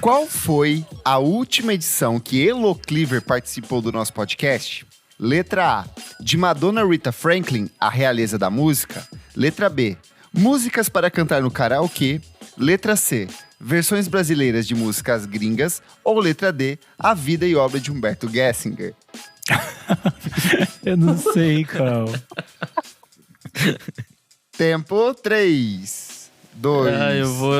Qual foi a última edição que Elo Cleaver participou do nosso podcast? Letra A, de Madonna Rita Franklin, a realeza da música. Letra B, músicas para cantar no karaokê. Letra C, versões brasileiras de músicas gringas. Ou letra D, a vida e obra de Humberto Gessinger. Eu não sei qual. Tempo 3, 2...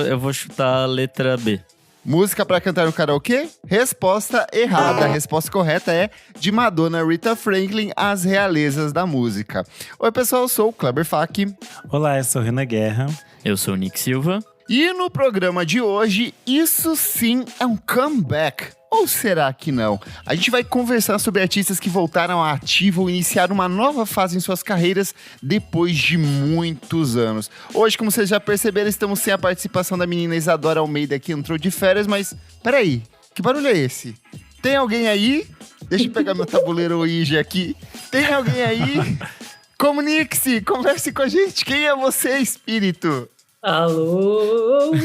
eu vou chutar a letra B. Música para cantar no karaokê? Resposta errada. A resposta correta é de Madonna Rita Franklin, as realezas da música. Oi, pessoal, eu sou o Kleber Fak. Olá, eu sou Renan Guerra. Eu sou o Nick Silva. E no programa de hoje, isso sim é um comeback. Ou será que não? A gente vai conversar sobre artistas que voltaram à ativa ou iniciaram uma nova fase em suas carreiras depois de muitos anos. Hoje, como vocês já perceberam, estamos sem a participação da menina Isadora Almeida, que entrou de férias, mas peraí, que barulho é esse? Tem alguém aí? Deixa eu pegar meu tabuleiro Ouija aqui. Tem alguém aí? Comunique-se, converse com a gente. Quem é você, espírito? Alô?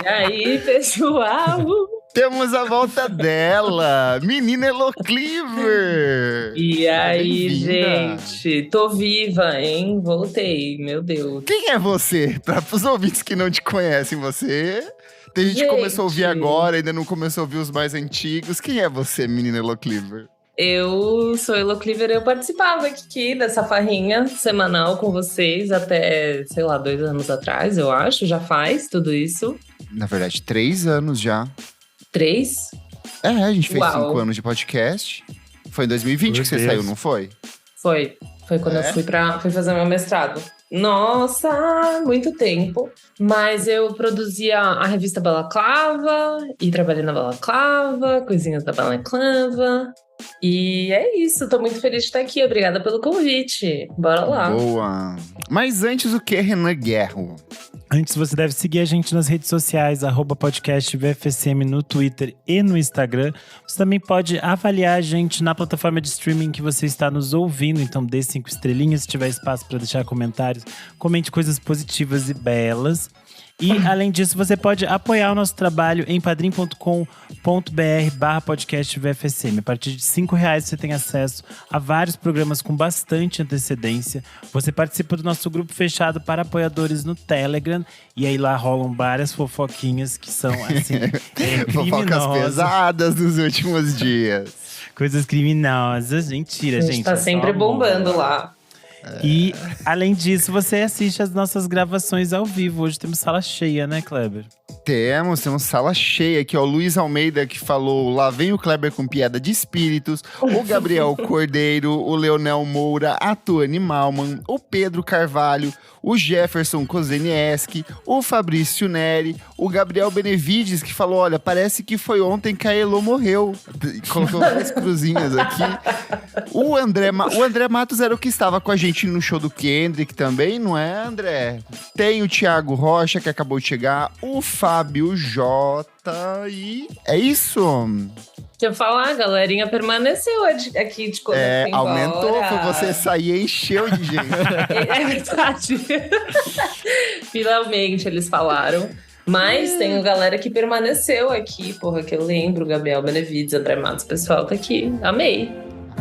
E aí, pessoal? Temos a volta dela, menina Elo Cleaver. E aí, Bem-vinda. gente? Tô viva, hein? Voltei, meu Deus. Quem é você? Para os ouvintes que não te conhecem, você... Tem gente que começou a ouvir agora, ainda não começou a ouvir os mais antigos. Quem é você, menina Elo Cleaver? Eu sou Elo Cleaver, eu participava aqui dessa farrinha semanal com vocês até, 2 anos atrás, eu acho. Já faz tudo isso. Na verdade, 3 anos já. 3? É, a gente fez Uau. 5 anos de podcast. Foi em 2020 Meu que você Deus. saiu, não foi? Foi quando É? eu fui fazer meu mestrado. Nossa, muito tempo. Mas eu produzia a revista Balaclava e trabalhei na Balaclava, coisinhas da Balaclava. E é isso, tô muito feliz de estar aqui. Obrigada pelo convite. Bora lá. Boa. Mas antes, o que é Renan Guerra? Antes, você deve seguir a gente nas redes sociais, @podcastvfsm no Twitter e no Instagram. Você também pode avaliar a gente na plataforma de streaming que você está nos ouvindo. Então, dê 5 estrelinhas, se tiver espaço para deixar comentários. Comente coisas positivas e belas. E, além disso, você pode apoiar o nosso trabalho em padrim.com.br/podcastvfsm. A partir de R$5 você tem acesso a vários programas com bastante antecedência. Você participa do nosso grupo fechado para apoiadores no Telegram. E aí lá rolam várias fofoquinhas que são, assim, Fofocas criminosas. pesadas nos últimos dias. Coisas criminosas. Mentira, A gente gente. tá é só sempre amor. bombando lá. E, além disso, você assiste as nossas gravações ao vivo. Hoje temos sala cheia, né, Kleber? Temos sala cheia aqui, ó. O Luiz Almeida que falou, lá vem o Kleber com piada de espíritos, o Gabriel Cordeiro, o Leonel Moura, a Tuane Malman, o Pedro Carvalho, o Jefferson Kozenieski, o Fabrício Neri, o Gabriel Benevides que falou, olha, parece que foi ontem que a Elo morreu. Colocou várias cruzinhas aqui. O André Matos era o que estava com a gente no show do Kendrick também, não é, André? Tem o Thiago Rocha, que acabou de chegar, o Fábio J. E é isso. Deixa eu falar, a galerinha permaneceu aqui de quando eu fui aumentou, embora. foi você sair e encheu de gente. É verdade. Finalmente eles falaram. Mas tem galera que permaneceu aqui, porra, que eu lembro. Gabriel Benevides, André Matos, o pessoal tá aqui. Amei.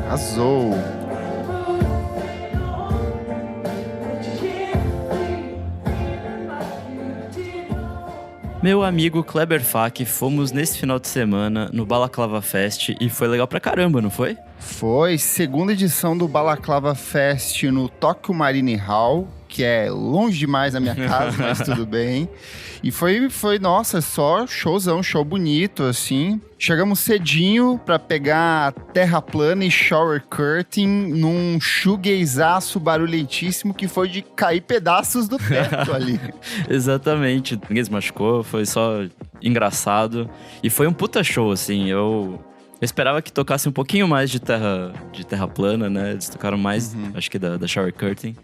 Arrasou. Meu amigo Kleber Fak, fomos nesse final de semana no Balaclava Fest e foi legal pra caramba, não foi? Foi segunda edição do Balaclava Fest no Tokyo Marine Hall, que é longe demais da minha casa, mas tudo bem. E foi, nossa, só showzão, show bonito, assim. Chegamos cedinho pra pegar Terra Plana e Shower Curtain num shoegazaço barulhentíssimo que foi de cair pedaços do teto ali. Exatamente, ninguém se machucou, foi só engraçado. E foi um puta show, assim, eu esperava que tocasse um pouquinho mais de terra plana, né? Eles tocaram mais, acho que da Shower Curtain.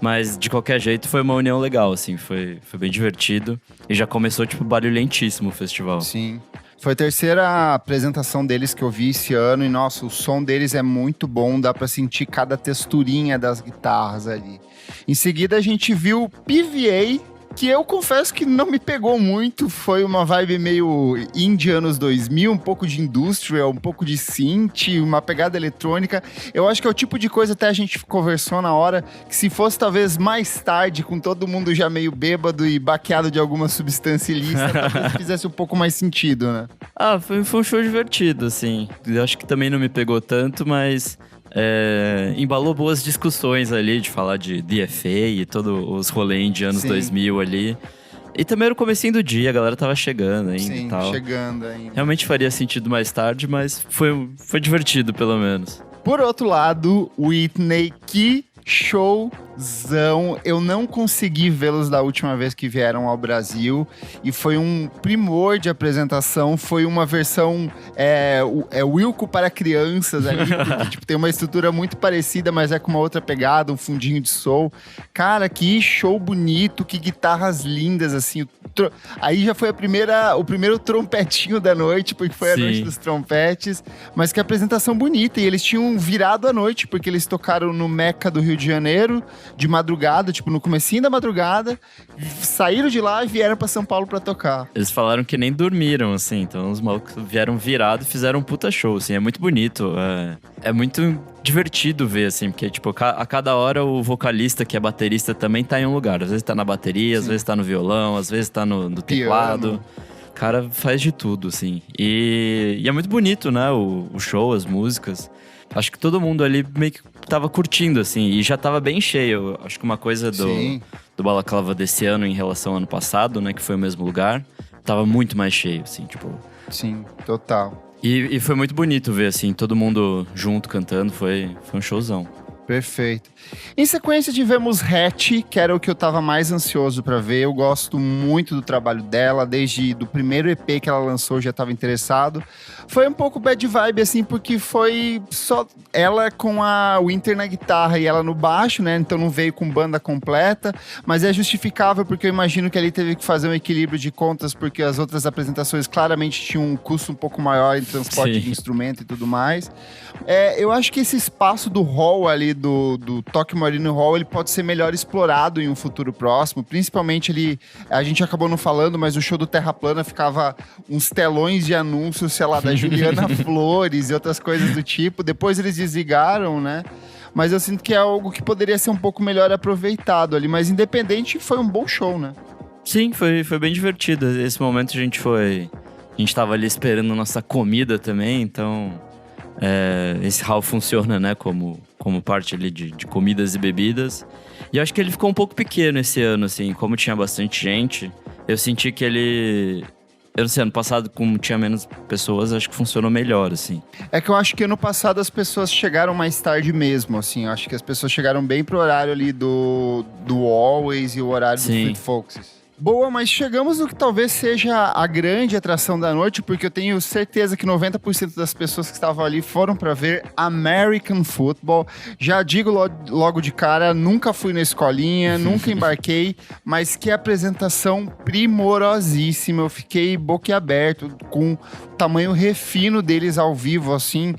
Mas, de qualquer jeito, foi uma união legal, assim. Foi bem divertido. E já começou, tipo, barulhentíssimo o festival. Sim. Foi a terceira apresentação deles que eu vi esse ano. E, nossa, o som deles é muito bom. Dá pra sentir cada texturinha das guitarras ali. Em seguida, a gente viu PVA que eu confesso que não me pegou muito. Foi uma vibe meio indie anos 2000, um pouco de industrial, um pouco de synth, uma pegada eletrônica. Eu acho que é o tipo de coisa, até a gente conversou na hora, que se fosse talvez mais tarde, com todo mundo já meio bêbado e baqueado de alguma substância ilícita, talvez fizesse um pouco mais sentido, né? Foi um show divertido, assim. Eu acho que também não me pegou tanto, mas... embalou boas discussões ali, de falar de DFA e todos os rolês de anos 2000 ali. E também era o comecinho do dia, a galera tava chegando ainda e tal. Chegando ainda. Realmente faria sentido mais tarde, mas foi divertido, pelo menos. Por outro lado, Whitney, que showzão. Eu não consegui vê-los da última vez que vieram ao Brasil e foi um primor de apresentação. Foi uma versão Wilco para crianças ali, porque, tipo, tem uma estrutura muito parecida, mas é com uma outra pegada, um fundinho de soul. Cara, que show bonito, que guitarras lindas, assim. Aí já foi o primeiro trompetinho da noite, porque foi a noite dos trompetes, mas que apresentação bonita. E eles tinham virado a noite, porque eles tocaram no Meca do Rio de Janeiro, de madrugada, tipo, no comecinho da madrugada, saíram de lá e vieram pra São Paulo pra tocar. Eles falaram que nem dormiram, assim, então os malucos vieram virados e fizeram um puta show, assim, é muito bonito, é muito divertido ver, assim, porque, tipo, a cada hora o vocalista, que é baterista, também tá em um lugar. Às vezes tá na bateria, às vezes tá no violão, às vezes tá no teclado. O cara faz de tudo, assim. E é muito bonito, né, o show, as músicas. Acho que todo mundo ali meio que tava curtindo, assim, e já tava bem cheio. Acho que uma coisa do Balaclava desse ano em relação ao ano passado, né, que foi o mesmo lugar, tava muito mais cheio, assim, tipo... Sim, total. E foi muito bonito ver, assim, todo mundo junto cantando, foi um showzão. Perfeito. Em sequência tivemos Hatch, que era o que eu tava mais ansioso pra ver. Eu gosto muito do trabalho dela, desde do primeiro EP que ela lançou eu já tava interessado. Foi um pouco bad vibe, assim, porque foi só ela com a Winter na guitarra e ela no baixo, né? Então não veio com banda completa, mas é justificável porque eu imagino que ali teve que fazer um equilíbrio de contas, porque as outras apresentações claramente tinham um custo um pouco maior em transporte de instrumento e tudo mais. Eu acho que esse espaço do hall ali, do Tokyo Marine Hall, ele pode ser melhor explorado em um futuro próximo, principalmente ali, a gente acabou não falando, mas o show do Terra Plana ficava uns telões de anúncios, sei lá, da Juliana Flores e outras coisas do tipo. Depois eles desligaram, né? Mas eu sinto que é algo que poderia ser um pouco melhor aproveitado ali, mas independente, foi um bom show, né? Sim, foi bem divertido. Esse momento a gente tava ali esperando nossa comida também, então esse hall funciona, né, como parte ali de comidas e bebidas. E eu acho que ele ficou um pouco pequeno esse ano, assim, como tinha bastante gente, eu senti que ele... Eu não sei, ano passado, como tinha menos pessoas, acho que funcionou melhor, assim. É que eu acho que ano passado as pessoas chegaram mais tarde mesmo, assim. Eu acho que as pessoas chegaram bem pro horário ali do Always e o horário do Fleet Foxes. Boa, mas chegamos no que talvez seja a grande atração da noite, porque eu tenho certeza que 90% das pessoas que estavam ali foram para ver American Football. Já digo logo de cara, nunca fui na escolinha, nunca embarquei, mas que apresentação primorosíssima. Eu fiquei boquiaberto com o tamanho refino deles ao vivo, assim.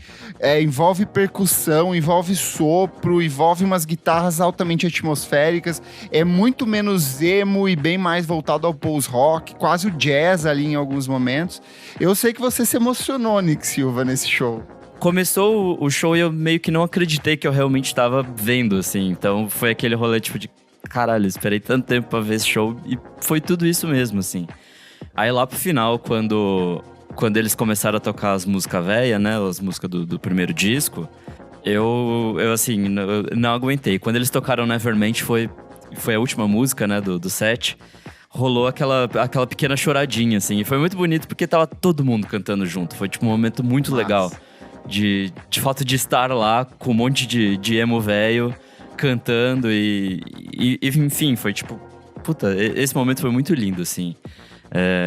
Envolve percussão, envolve sopro, envolve umas guitarras altamente atmosféricas. É muito menos emo e bem mais voltado ao post-rock, quase o jazz ali em alguns momentos. Eu sei que você se emocionou, Nick Silva, nesse show. Começou o show e eu meio que não acreditei que eu realmente estava vendo, assim. Então foi aquele rolê tipo de... Caralho, esperei tanto tempo pra ver esse show e foi tudo isso mesmo, assim. Aí lá pro final, quando eles começaram a tocar as músicas velhas, né? As músicas do primeiro disco, eu assim, não aguentei. Quando eles tocaram Nevermind, foi a última música, né, do set, rolou aquela pequena choradinha, assim. E foi muito bonito porque tava todo mundo cantando junto. Foi tipo um momento muito legal. De fato de estar lá com um monte de emo velho cantando e enfim, foi tipo... Puta, esse momento foi muito lindo, assim.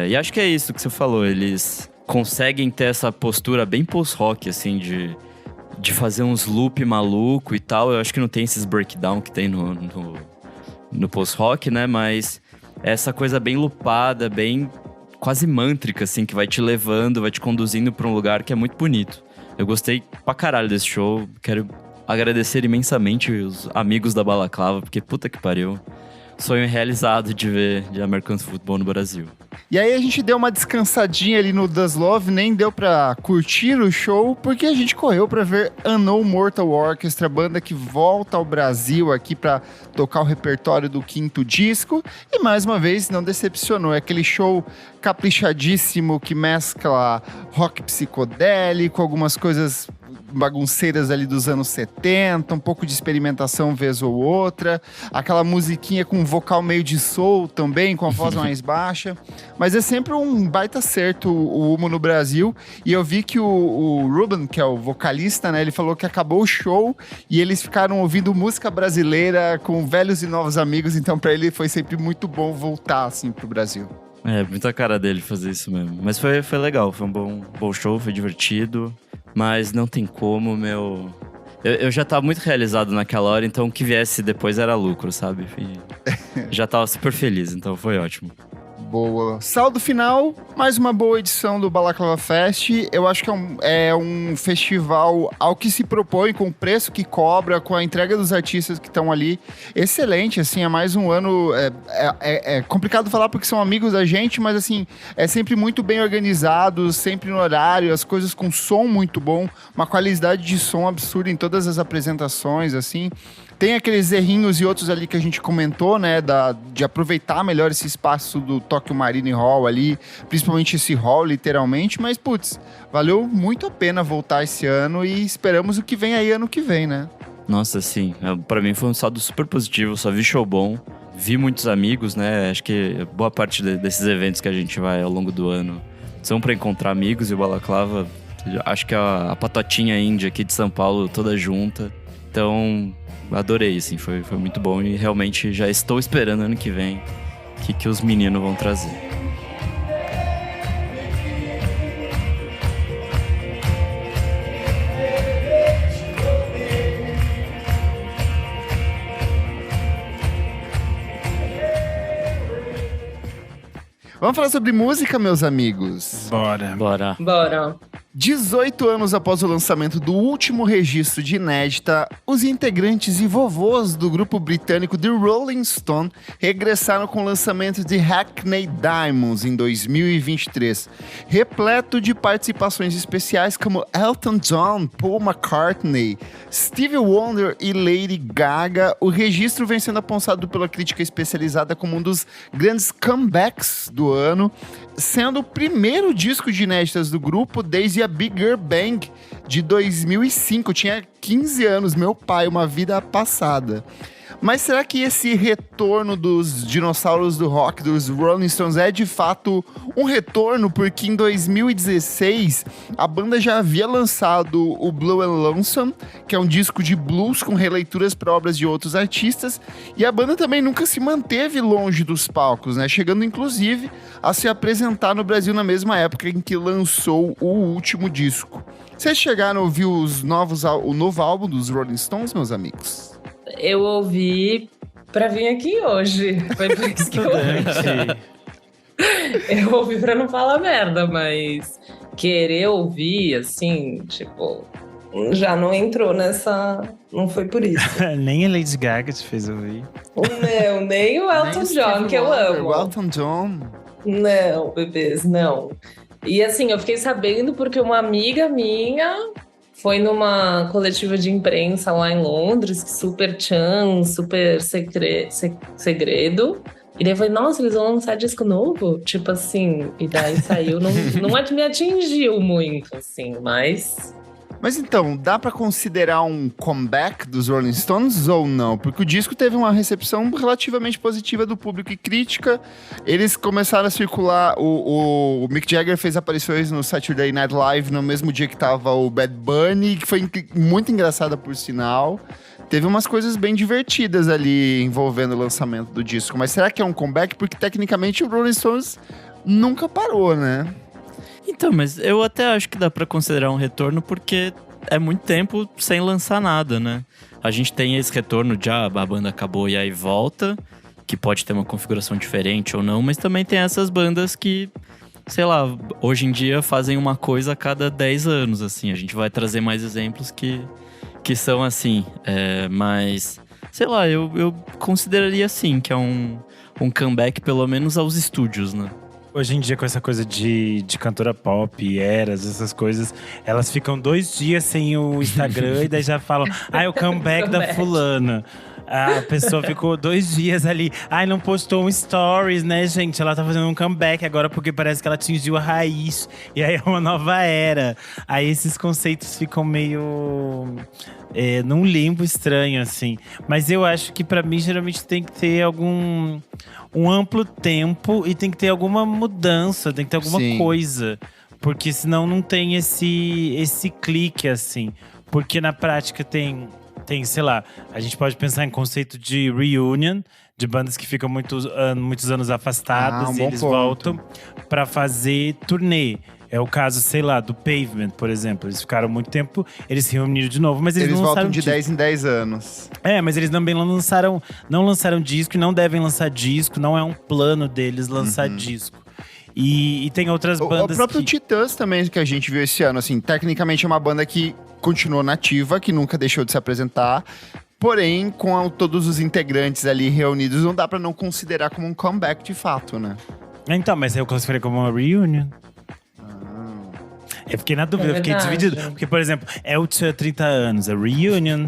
E acho que é isso que você falou. Eles conseguem ter essa postura bem post-rock, assim, de fazer uns loop maluco e tal. Eu acho que não tem esses breakdown que tem no post-rock, né? Mas essa coisa bem loopada, bem quase mântrica, assim, que vai te levando, vai te conduzindo pra um lugar que é muito bonito. Eu gostei pra caralho desse show. Quero agradecer imensamente os amigos da Balaclava, porque puta que pariu. sonho realizado de ver de American Football no Brasil. E aí a gente deu uma descansadinha ali no Does Love, nem deu pra curtir o show, porque a gente correu pra ver Unknown Mortal Orchestra, banda que volta ao Brasil aqui pra tocar o repertório do 5º disco, e mais uma vez não decepcionou, é aquele show caprichadíssimo que mescla rock psicodélico, algumas coisas bagunceiras ali dos anos 70, um pouco de experimentação vez ou outra, aquela musiquinha com um vocal meio de soul também, com a voz mais baixa, mas é sempre um baita acerto o Humo no Brasil, e eu vi que o Ruben, que é o vocalista, né, ele falou que acabou o show e eles ficaram ouvindo música brasileira com velhos e novos amigos, então pra ele foi sempre muito bom voltar assim pro Brasil. É, muita cara dele fazer isso mesmo. Mas foi legal, foi um bom show, foi divertido. Mas não tem como, meu... Eu já tava muito realizado naquela hora, então o que viesse depois era lucro, sabe? E já tava super feliz, então foi ótimo. Boa. Saldo final, mais uma boa edição do Balaclava Fest. Eu acho que é um festival ao que se propõe, com o preço que cobra, com a entrega dos artistas que estão ali. Excelente, assim, é mais um ano... É complicado falar porque são amigos da gente, mas assim, é sempre muito bem organizado, sempre no horário, as coisas com som muito bom, uma qualidade de som absurda em todas as apresentações, assim... Tem aqueles errinhos e outros ali que a gente comentou, né, de aproveitar melhor esse espaço do Tokyo Marine Hall ali, principalmente esse hall, literalmente, mas, putz, valeu muito a pena voltar esse ano e esperamos o que vem aí ano que vem, né? Nossa, sim, pra mim foi um saldo super positivo, só vi show bom, vi muitos amigos, né, acho que boa parte desses eventos que a gente vai ao longo do ano são pra encontrar amigos, e o Balaclava, acho que a patotinha índia aqui de São Paulo toda junta, então... Adorei, assim, foi muito bom e realmente já estou esperando ano que vem que os meninos vão trazer. Vamos falar sobre música, meus amigos? Bora. 18 anos após o lançamento do último registro de inédita, os integrantes e vovôs do grupo britânico The Rolling Stone regressaram com o lançamento de Hackney Diamonds em 2023, repleto de participações especiais como Elton John, Paul McCartney, Stevie Wonder e Lady Gaga. O registro vem sendo apontado pela crítica especializada como um dos grandes comebacks do ano, sendo o primeiro disco de inéditas do grupo desde a Bigger Bang de 2005. Eu tinha 15 anos, meu pai, uma vida passada. Mas será que esse retorno dos dinossauros do rock, dos Rolling Stones, é de fato um retorno? Porque em 2016 a banda já havia lançado o Blue and Lonesome, que é um disco de blues com releituras para obras de outros artistas, e a banda também nunca se manteve longe dos palcos, né? Chegando inclusive a se apresentar no Brasil na mesma época em que lançou o último disco. Vocês chegaram a ouvir o novo álbum dos Rolling Stones, meus amigos? Eu ouvi pra vir aqui hoje. Foi por isso que eu ouvi. Eu ouvi pra não falar merda, mas querer ouvir, assim, tipo, já não entrou nessa... Não foi por isso. Nem a Lady Gaga te fez ouvir. Não, nem o Elton John, que eu amo. O Elton John. Não, bebês, não. E assim, eu fiquei sabendo porque uma amiga minha foi numa coletiva de imprensa lá em Londres, super super segredo. E daí eu falei, nossa, eles vão lançar disco novo? Tipo assim, e daí saiu, não me atingiu muito, assim, mas... Mas então, dá pra considerar um comeback dos Rolling Stones ou não? Porque o disco teve uma recepção relativamente positiva do público e crítica. Eles começaram a circular, o Mick Jagger fez aparições no Saturday Night Live no mesmo dia que tava o Bad Bunny, que foi muito engraçada por sinal. Teve umas coisas bem divertidas ali envolvendo o lançamento do disco. Mas será que é um comeback? Porque tecnicamente o Rolling Stones nunca parou, né? Então, mas eu até acho que dá pra considerar um retorno porque é muito tempo sem lançar nada, né? A gente tem esse retorno de a banda acabou e aí volta, que pode ter uma configuração diferente ou não, mas também tem essas bandas que, sei lá, hoje em dia fazem uma coisa a cada 10 anos, assim. A gente vai trazer mais exemplos que são assim, mas... sei lá, eu consideraria sim que é um comeback, pelo menos aos estúdios, né? Hoje em dia, com essa coisa de cantora pop, eras, essas coisas, elas ficam 2 dias sem o Instagram e daí já falam, o comeback da fulana. A pessoa ficou 2 dias ali. Não postou um stories, né, gente? Ela tá fazendo um comeback agora porque parece que ela atingiu a raiz. E aí é uma nova era. Aí esses conceitos ficam meio… num limbo estranho, assim. Mas eu acho que pra mim, geralmente, tem que ter um amplo tempo e tem que ter alguma mudança, tem que ter alguma coisa. Porque senão não tem esse clique, assim. Porque na prática tem, sei lá, a gente pode pensar em conceito de reunion, de bandas que ficam muitos anos afastadas e eles voltam pra fazer turnê. É o caso, sei lá, do Pavement, por exemplo. Eles ficaram muito tempo, eles se reuniram de novo, mas eles não lançaram voltam de 10 em 10 anos. Mas eles também não lançaram disco e não devem lançar disco. Não é um plano deles lançar disco. E tem outras bandas. O próprio Titãs também, que a gente viu esse ano, assim, tecnicamente é uma banda que continuou nativa, que nunca deixou de se apresentar. Porém, com todos os integrantes ali reunidos, não dá pra não considerar como um comeback de fato, né? Então, mas eu classificaria como uma reunion. Eu fiquei na dúvida, eu fiquei dividido. Porque, por exemplo, Elton 30 anos, a reunion.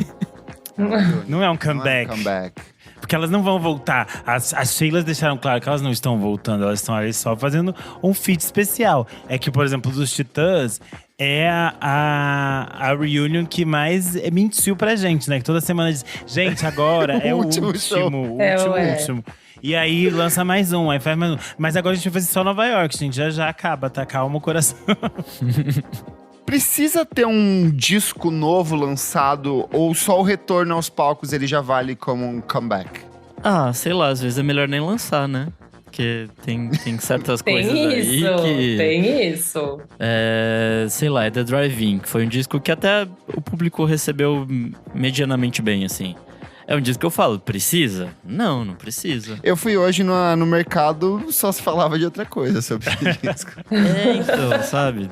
Não é um comeback. Não é um comeback. Porque elas não vão voltar. As Sheilas deixaram claro que elas não estão voltando, elas estão ali só fazendo um feat especial. É que, por exemplo, dos Titãs, é a reunion que mais mentiu pra gente, né? Que toda semana diz, gente, agora é o último. E aí lança mais um, aí faz mais um. Mas agora a gente vai fazer só Nova York, gente. Já acaba, tá? Calma o coração. Precisa ter um disco novo lançado ou só o retorno aos palcos ele já vale como um comeback? Sei lá, às vezes é melhor nem lançar, né? Porque tem certas coisas aí que… Tem isso. Sei lá, é The Drive-In, que foi um disco que até o público recebeu medianamente bem, assim. É um disco que eu falo, precisa? Não precisa. Eu fui hoje no mercado, só se falava de outra coisa sobre esse disco. Então, sabe?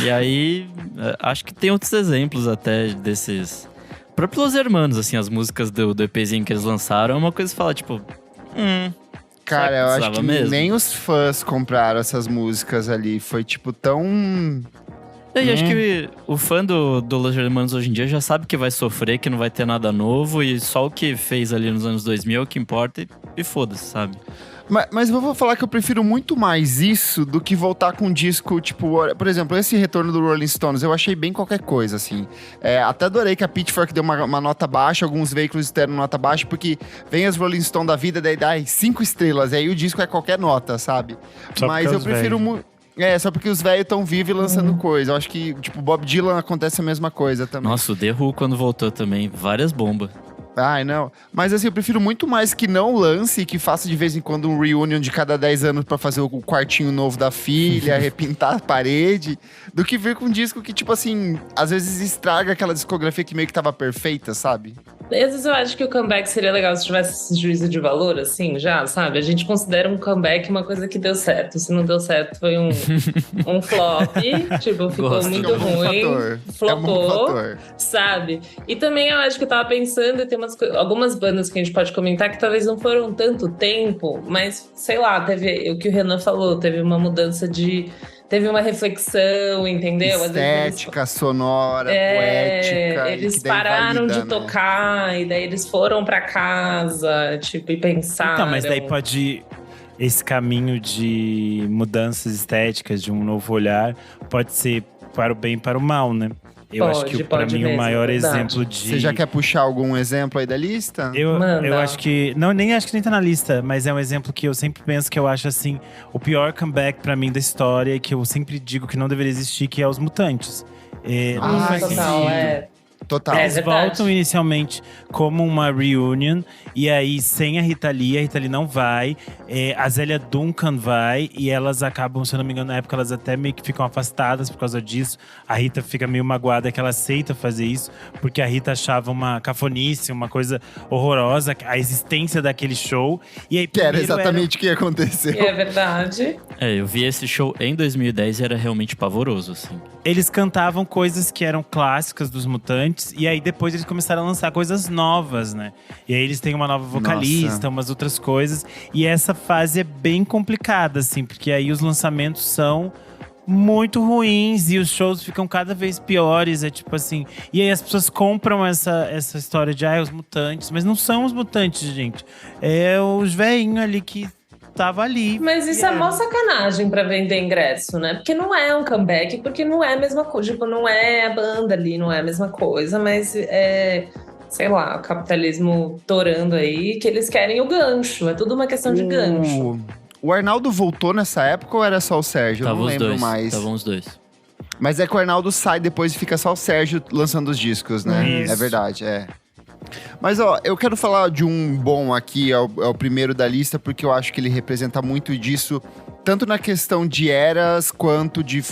E aí, acho que tem outros exemplos até desses… Próprios Los Hermanos, assim, as músicas do EPzinho que eles lançaram, é uma coisa que você fala, tipo… Cara, eu acho que mesmo? nem os fãs compraram essas músicas ali. Foi, tipo, tão… E acho que o fã do Los Hermanos hoje em dia já sabe que vai sofrer, que não vai ter nada novo. E só o que fez ali nos anos 2000 é o que importa e foda-se, sabe? Mas eu vou falar que eu prefiro muito mais isso do que voltar com um disco, tipo… Por exemplo, esse retorno do Rolling Stones, eu achei bem qualquer coisa, assim. Até adorei que a Pitchfork deu uma nota baixa, alguns veículos deram nota baixa, porque vem as Rolling Stones da vida, daí dá 5 estrelas, e aí o disco é qualquer nota, sabe? Mas eu prefiro muito… só porque os velhos estão vivos e lançando coisa. Eu acho que, tipo, Bob Dylan acontece a mesma coisa também. Nossa, o The Who quando voltou também, várias bombas. Não. Mas assim, eu prefiro muito mais que não lance, que faça de vez em quando um reunion de cada 10 anos pra fazer o quartinho novo da filha, repintar a parede, do que vir com um disco que, tipo assim, às vezes estraga aquela discografia que meio que tava perfeita, sabe? Às vezes eu acho que o comeback seria legal se tivesse esse juízo de valor, assim, já, sabe? A gente considera um comeback uma coisa que deu certo. Se não deu certo, foi um flop. Tipo, ficou muito ruim. Flopou, sabe? E também eu acho que eu tava pensando, tem algumas bandas que a gente pode comentar que talvez não foram tanto tempo, mas, sei lá, teve o que o Renan falou, teve uma mudança de… Teve uma reflexão, entendeu? Estética, sonora, poética. Eles pararam de tocar, e daí eles foram pra casa, tipo, e pensaram… Então, mas daí pode… Esse caminho de mudanças estéticas, de um novo olhar, pode ser para o bem e para o mal, né? Eu acho que, pra mim, o maior exemplo de… Você já quer puxar algum exemplo aí da lista? Eu acho que… nem acho que nem tá na lista, mas é um exemplo que eu sempre penso que eu acho, assim, o pior comeback pra mim da história, e que eu sempre digo que não deveria existir, que é Os Mutantes. Não faz sentido. Total. Eles voltam inicialmente como uma reunion, e aí sem a Rita Lee não vai, a Zélia Duncan vai, e elas acabam, se eu não me engano, na época elas até meio que ficam afastadas por causa disso. A Rita fica meio magoada que ela aceita fazer isso, porque a Rita achava uma cafonice, uma coisa horrorosa, a existência daquele show. E aí, que era exatamente o que aconteceu. É verdade. Eu vi esse show em 2010 e era realmente pavoroso, assim. Eles cantavam coisas que eram clássicas dos Mutantes, antes. E aí depois eles começaram a lançar coisas novas, né? E aí eles têm uma nova vocalista, umas outras coisas. E essa fase é bem complicada, assim. Porque aí os lançamentos são muito ruins e os shows ficam cada vez piores. É tipo assim… E aí as pessoas compram essa história de os mutantes. Mas não são os mutantes, gente. É os velhinhos ali que… tava ali. Mas isso é mó sacanagem pra vender ingresso, né? Porque não é um comeback, porque não é a mesma coisa. Tipo, não é a banda ali, não é a mesma coisa, mas é, sei lá, o capitalismo torando aí, que eles querem o gancho. É tudo uma questão de gancho. O Arnaldo voltou nessa época ou era só o Sérgio? Eu não lembro mais. Estavam os dois. Mas é que o Arnaldo sai depois e fica só o Sérgio lançando os discos, né? Isso. É verdade, é. Mas, ó, eu quero falar de um bom aqui, é o primeiro da lista, porque eu acho que ele representa muito disso, tanto na questão de eras, quanto de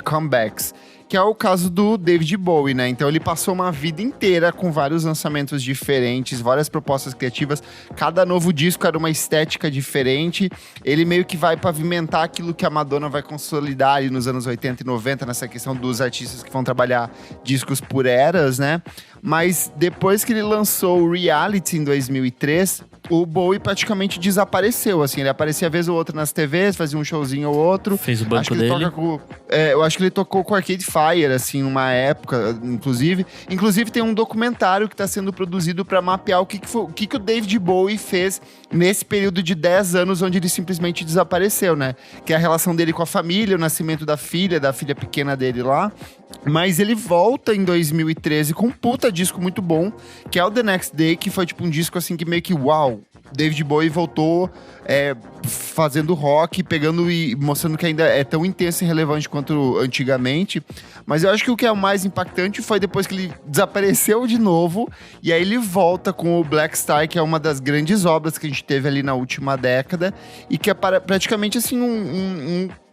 comebacks, que é o caso do David Bowie, né? Então ele passou uma vida inteira com vários lançamentos diferentes, várias propostas criativas, cada novo disco era uma estética diferente, ele meio que vai pavimentar aquilo que a Madonna vai consolidar ali nos anos 80 e 90, nessa questão dos artistas que vão trabalhar discos por eras, né? Mas depois que ele lançou o Reality em 2003, o Bowie praticamente desapareceu, assim. Ele aparecia vez ou outra nas TVs, fazia um showzinho ou outro. Fez o banco acho que dele. eu acho que ele tocou com Arcade Fire, assim, numa época, inclusive. Inclusive, tem um documentário que está sendo produzido para mapear o que o David Bowie fez nesse período de 10 anos, onde ele simplesmente desapareceu, né? Que é a relação dele com a família, o nascimento da filha pequena dele lá. Mas ele volta em 2013 com um puta disco muito bom, que é o The Next Day, que foi tipo um disco assim que meio que, uau, David Bowie voltou fazendo rock, pegando e mostrando que ainda é tão intenso e relevante quanto antigamente. Mas eu acho que o que é o mais impactante foi depois que ele desapareceu de novo, e aí ele volta com o Black Star, que é uma das grandes obras que a gente teve ali na última década, e que é praticamente assim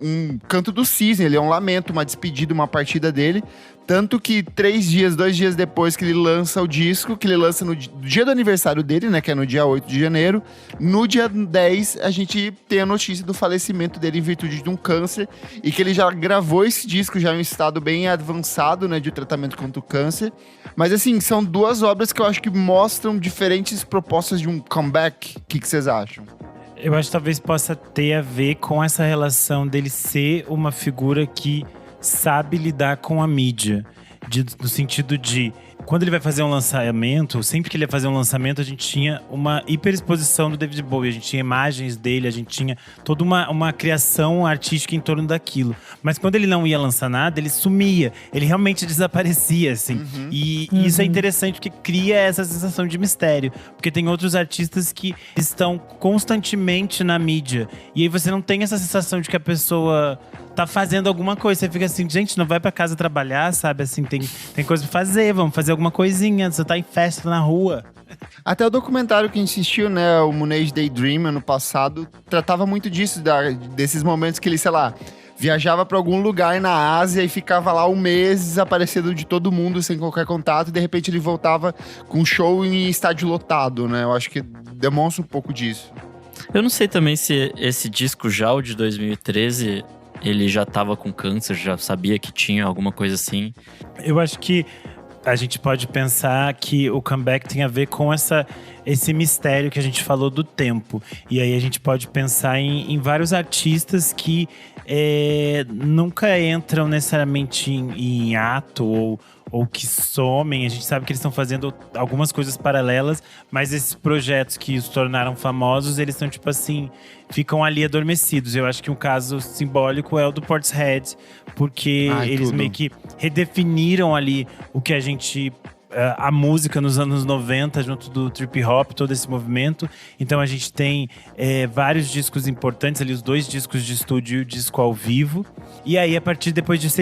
um canto do cisne, ele é um lamento, uma despedida, uma partida dele. Tanto que 2 dias depois que ele lança o disco, que ele lança no dia do aniversário dele, né, que é no dia 8 de janeiro, no dia 10 a gente tem a notícia do falecimento dele em virtude de um câncer, e que ele já gravou esse disco já em um estado bem avançado, né, de tratamento contra o câncer. Mas assim, são 2 obras que eu acho que mostram diferentes propostas de um comeback. O que vocês acham? Eu acho que talvez possa ter a ver com essa relação dele ser uma figura que sabe lidar com a mídia. No sentido de… Quando ele vai fazer um lançamento, sempre que ele ia fazer um lançamento, a gente tinha uma hiperexposição do David Bowie. A gente tinha imagens dele, a gente tinha toda uma criação artística em torno daquilo. Mas quando ele não ia lançar nada, ele sumia. Ele realmente desaparecia, assim. E isso é interessante porque cria essa sensação de mistério. Porque tem outros artistas que estão constantemente na mídia. E aí você não tem essa sensação de que a pessoa tá fazendo alguma coisa. Você fica assim, gente, não vai pra casa trabalhar, sabe? Assim, tem coisa pra fazer, vamos fazer alguma coisinha. Você tá em festa na rua. Até o documentário que a gente assistiu, né, o Moon Age Daydream, ano passado, tratava muito disso, desses momentos que ele, sei lá, viajava pra algum lugar na Ásia e ficava lá um mês desaparecendo de todo mundo, sem qualquer contato, e de repente ele voltava com um show em estádio lotado, né? Eu acho que demonstra um pouco disso. Eu não sei também se esse disco já, o de 2013… ele já tava com câncer, já sabia que tinha alguma coisa assim. Eu acho que a gente pode pensar que o comeback tem a ver com esse mistério que a gente falou do tempo. E aí a gente pode pensar em vários artistas que nunca entram necessariamente em ato ou que somem. A gente sabe que eles estão fazendo algumas coisas paralelas, mas esses projetos que os tornaram famosos, eles estão tipo assim, ficam ali adormecidos. Eu acho que um caso simbólico é o do Portishead, porque eles meio que redefiniram ali o que a gente… a música nos anos 90, junto do trip hop, todo esse movimento. Então a gente tem vários discos importantes ali, os 2 discos de estúdio e o disco ao vivo. E aí, a partir depois disso,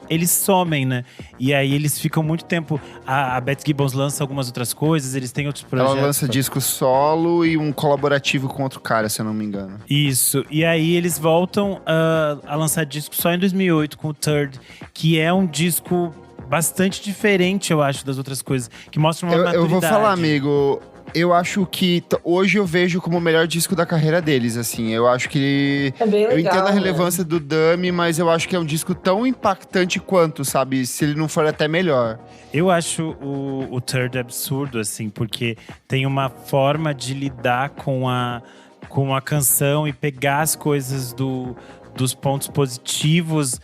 eles somem, né? E aí eles ficam muito tempo… A Beth Gibbons lança algumas outras coisas, eles têm outros projetos. Ela lança disco solo e um colaborativo com outro cara, se eu não me engano. Isso. E aí eles voltam a lançar disco só em 2008 com o Third, que é um disco bastante diferente, eu acho, das outras coisas. Que mostra uma maturidade. Eu vou falar, amigo… Eu acho que hoje eu vejo como o melhor disco da carreira deles, assim. Eu acho que… É bem legal, eu entendo a né? relevância do Dummy, mas eu acho que é um disco tão impactante quanto, sabe? Se ele não for até melhor. Eu acho o Third absurdo, assim, porque tem uma forma de lidar com a canção e pegar as coisas dos pontos positivos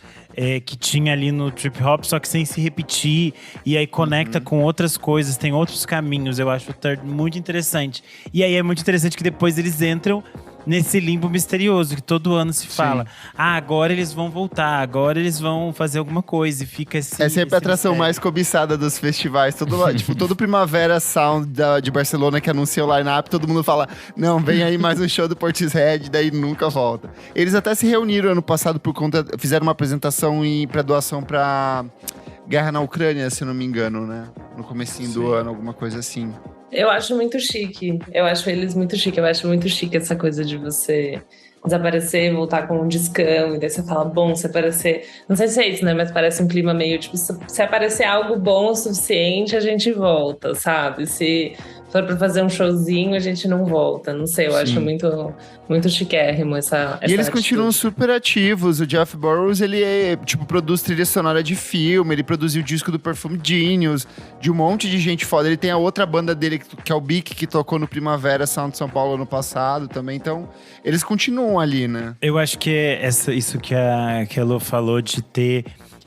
que tinha ali no trip hop, só que sem se repetir, e aí conecta com outras coisas, tem outros caminhos. Eu acho o Third muito interessante. E aí é muito interessante que depois eles entram nesse limbo misterioso que todo ano se fala. Agora eles vão voltar, agora eles vão fazer alguma coisa, e fica esse… É sempre a atração mistério. mais cobiçada dos festivais. Todo Primavera Sound de Barcelona que anuncia o line-up, todo mundo fala, não, vem aí mais um show do Portishead, daí nunca volta. Eles até se reuniram ano passado fizeram uma apresentação pra doação pra guerra na Ucrânia, se eu não me engano, né? No comecinho do ano, alguma coisa assim. Eu acho muito chique. Eu acho eles muito chique. Eu acho muito chique essa coisa de você desaparecer, voltar com um discão. E daí você fala, bom, se aparecer… Não sei se é isso, né? Mas parece um clima meio, tipo… Se aparecer algo bom o suficiente, a gente volta, sabe? Se for pra fazer um showzinho, a gente não volta. Não sei, eu acho muito, muito chiquérrimo essa E eles atitude. continuam super ativos. O Jeff Burrows, ele produz trilha sonora de filme, ele produziu o disco do Perfume Genius, de um monte de gente foda. Ele tem a outra banda dele, que é o Bic, que tocou no Primavera Sound de São Paulo ano passado também. Então, eles continuam ali, né? Eu acho que é isso que a Lô falou, de ter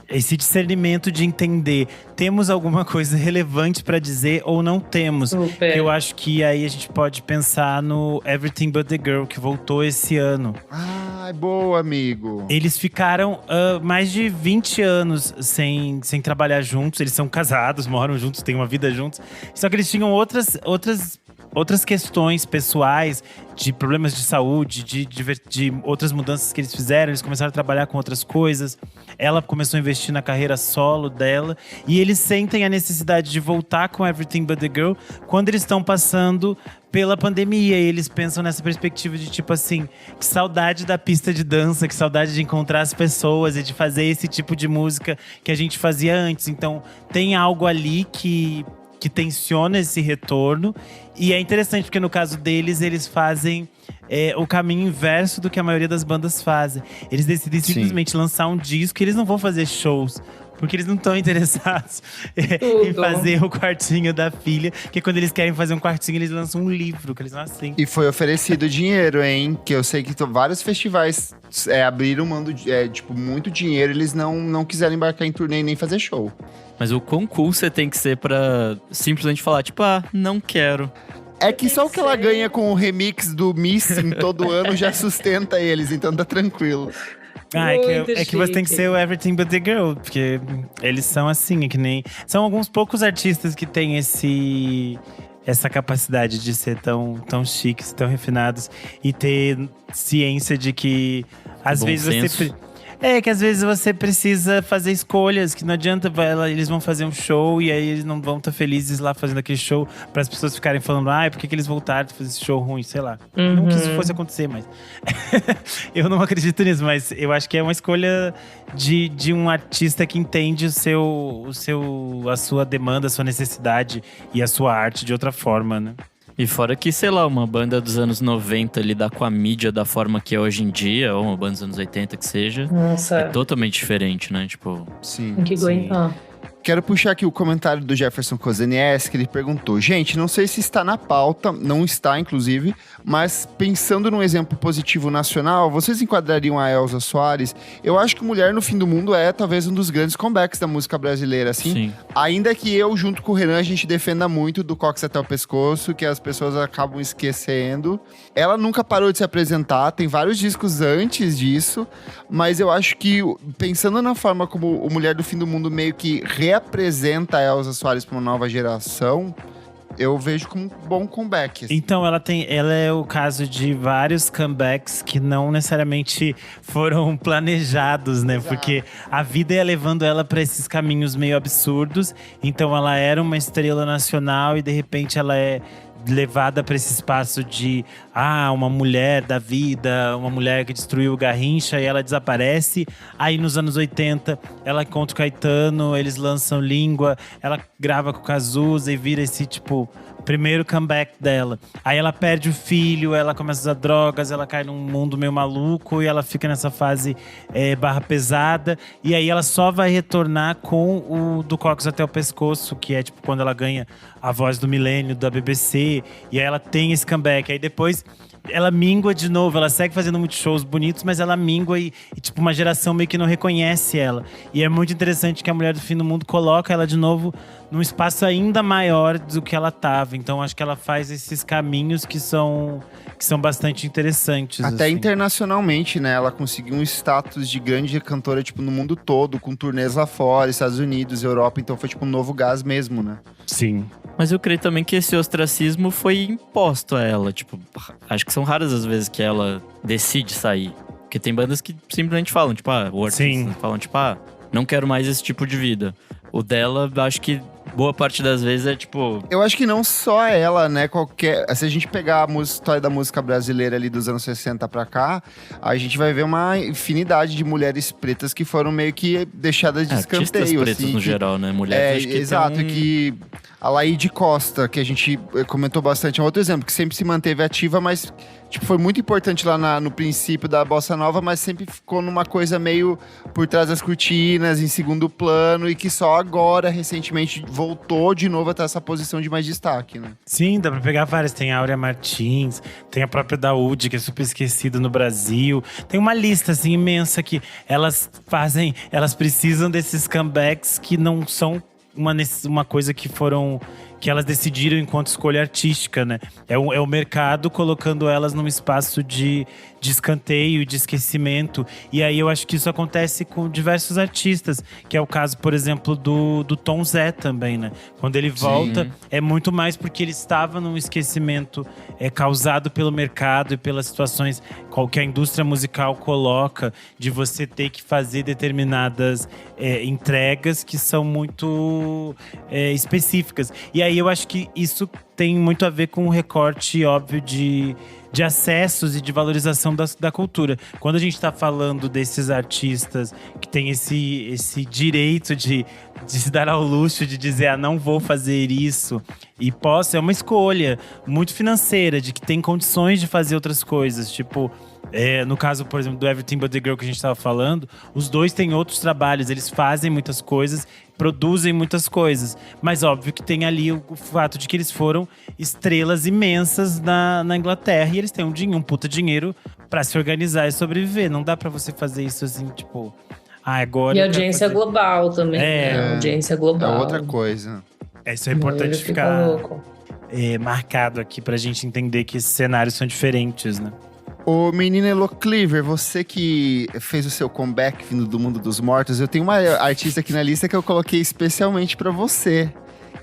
esse discernimento de entender, temos alguma coisa relevante pra dizer ou não temos. Super. Que eu acho que aí a gente pode pensar no Everything But The Girl, que voltou esse ano. Ai, boa, amigo. Eles ficaram mais de 20 anos sem trabalhar juntos. Eles são casados, moram juntos, têm uma vida juntos. Só que eles tinham outras questões pessoais, de problemas de saúde, de outras mudanças que eles fizeram. Eles começaram a trabalhar com outras coisas. Ela começou a investir na carreira solo dela. E eles sentem a necessidade de voltar com Everything But The Girl quando eles estão passando pela pandemia. E eles pensam nessa perspectiva de tipo assim, que saudade da pista de dança, que saudade de encontrar as pessoas e de fazer esse tipo de música que a gente fazia antes. Então tem algo ali que tensiona esse retorno. E é interessante porque no caso deles, eles fazem o caminho inverso do que a maioria das bandas fazem. Eles decidem simplesmente lançar um disco e eles não vão fazer shows. Porque eles não estão interessados em fazer o quartinho da filha. Que quando eles querem fazer um quartinho, eles lançam um livro, que eles não assim. E foi oferecido dinheiro, hein? Que eu sei que vários festivais abriram muito dinheiro. Eles não quiseram embarcar em turnê e nem fazer show. Mas o quão cool você tem que ser pra simplesmente falar, tipo, não quero. É que só o que ela ganha com o remix do Missing todo ano já sustenta eles, então tá tranquilo. É que você tem que ser o Everything But The Girl, porque eles são assim, é que nem… São alguns poucos artistas que têm essa capacidade de ser tão chiques, tão refinados e ter ciência de que às Bom vezes senso. que às vezes você precisa fazer escolhas, que não adianta, eles vão fazer um show e aí eles não vão estar felizes lá fazendo aquele show para as pessoas ficarem falando, por que eles voltaram a fazer esse show ruim, sei lá. Não que isso fosse acontecer, mas eu não acredito nisso, mas eu acho que é uma escolha de um artista que entende a sua demanda, a sua necessidade e a sua arte de outra forma, né? E fora que, sei lá, uma banda dos anos 90 lidar com a mídia da forma que é hoje em dia, ou uma banda dos anos 80 que seja, Nossa, é totalmente diferente, né? Tipo, Sim. tem que aguentar. Quero puxar aqui o comentário do Jefferson Kozenies, que ele perguntou: gente, não sei se está na pauta, não está inclusive, mas pensando num exemplo positivo nacional, vocês enquadrariam a Elza Soares? Eu acho que Mulher no Fim do Mundo é talvez um dos grandes comebacks da música brasileira, assim. sim. Ainda que eu, junto com o Renan, a gente defenda muito do Cox até o pescoço, que as pessoas acabam esquecendo. Ela nunca parou de se apresentar, tem vários discos antes disso, mas eu acho que, pensando na forma como o Mulher do Fim do Mundo meio que reapresenta a Elza Soares para uma nova geração, eu vejo como um bom comeback. Assim. Então, ela é o caso de vários comebacks que não necessariamente foram planejados, né? Exato. Porque a vida ia levando ela para esses caminhos meio absurdos. Então, ela era uma estrela nacional e, de repente, ela é levada para esse espaço de uma mulher da vida, uma mulher que destruiu o Garrincha, e ela desaparece. Aí nos anos 80 ela encontra o Caetano, eles lançam Língua, ela grava com o Cazuza e vira esse tipo primeiro comeback dela. Aí ela perde o filho, ela começa a usar drogas, ela cai num mundo meio maluco e ela fica nessa fase barra pesada. E aí ela só vai retornar com o Do Cóccix até o Pescoço, que é tipo quando ela ganha a Voz do Milênio da BBC. E aí ela tem esse comeback. Aí depois ela mingua de novo, ela segue fazendo muitos shows bonitos, mas ela mingua e tipo, uma geração meio que não reconhece ela. E é muito interessante que a Mulher do Fim do Mundo coloca ela de novo num espaço ainda maior do que ela tava. Então acho que ela faz esses caminhos que são bastante interessantes. Até assim. internacionalmente, né? Ela conseguiu um status de grande cantora, tipo, no mundo todo, com turnês lá fora, Estados Unidos, Europa. Então foi tipo um novo gás mesmo, né? Sim. Mas eu creio também que esse ostracismo foi imposto a ela. Tipo, acho que são raras as vezes que ela decide sair. Porque tem bandas que simplesmente falam, tipo, o artista falam, tipo, não quero mais esse tipo de vida. O dela, acho que boa parte das vezes é tipo… Eu acho que não só ela, né? Se a gente pegar a história da música brasileira ali dos anos 60 pra cá, a gente vai ver uma infinidade de mulheres pretas que foram meio que deixadas de escanteio. Artistas pretas assim, no geral, né? Mulheres, acho que exato, que a Laíde Costa, que a gente comentou bastante, é outro exemplo, que sempre se manteve ativa, mas tipo, foi muito importante lá no princípio da Bossa Nova, mas sempre ficou numa coisa meio por trás das cortinas, em segundo plano, e que só agora, recentemente, voltou de novo a ter essa posição de mais destaque, né? Sim, dá pra pegar várias. Tem a Áurea Martins, tem a própria Daúde, que é super esquecida no Brasil. Tem uma lista, assim, imensa que elas precisam desses comebacks que não são uma coisa que elas decidiram enquanto escolha artística, né? É o mercado colocando elas num espaço de escanteio, de esquecimento. E aí eu acho que isso acontece com diversos artistas, que é o caso, por exemplo, do Tom Zé também, né? Quando ele volta, é muito mais porque ele estava num esquecimento causado pelo mercado e pelas situações que a indústria musical coloca, de você ter que fazer determinadas entregas que são muito específicas. E aí eu acho que isso tem muito a ver com o recorte óbvio de acessos e de valorização da cultura. Quando a gente está falando desses artistas que têm esse direito de se dar ao luxo de dizer, não vou fazer isso e posso, é uma escolha muito financeira, de que tem condições de fazer outras coisas, tipo… no caso, por exemplo, do Everything But The Girl que a gente estava falando, os dois têm outros trabalhos, eles fazem muitas coisas, produzem muitas coisas. Mas óbvio que tem ali o fato de que eles foram estrelas imensas na Inglaterra e eles têm um puta dinheiro pra se organizar e sobreviver. Não dá pra você fazer isso assim, tipo… agora… E audiência global também, né? Audiência global. É outra coisa. Isso é importante ficar marcado aqui pra gente entender que esses cenários são diferentes, né? Ô, menina Elo Cleaver, você que fez o seu comeback vindo do mundo dos mortos, eu tenho uma artista aqui na lista que eu coloquei especialmente pra você.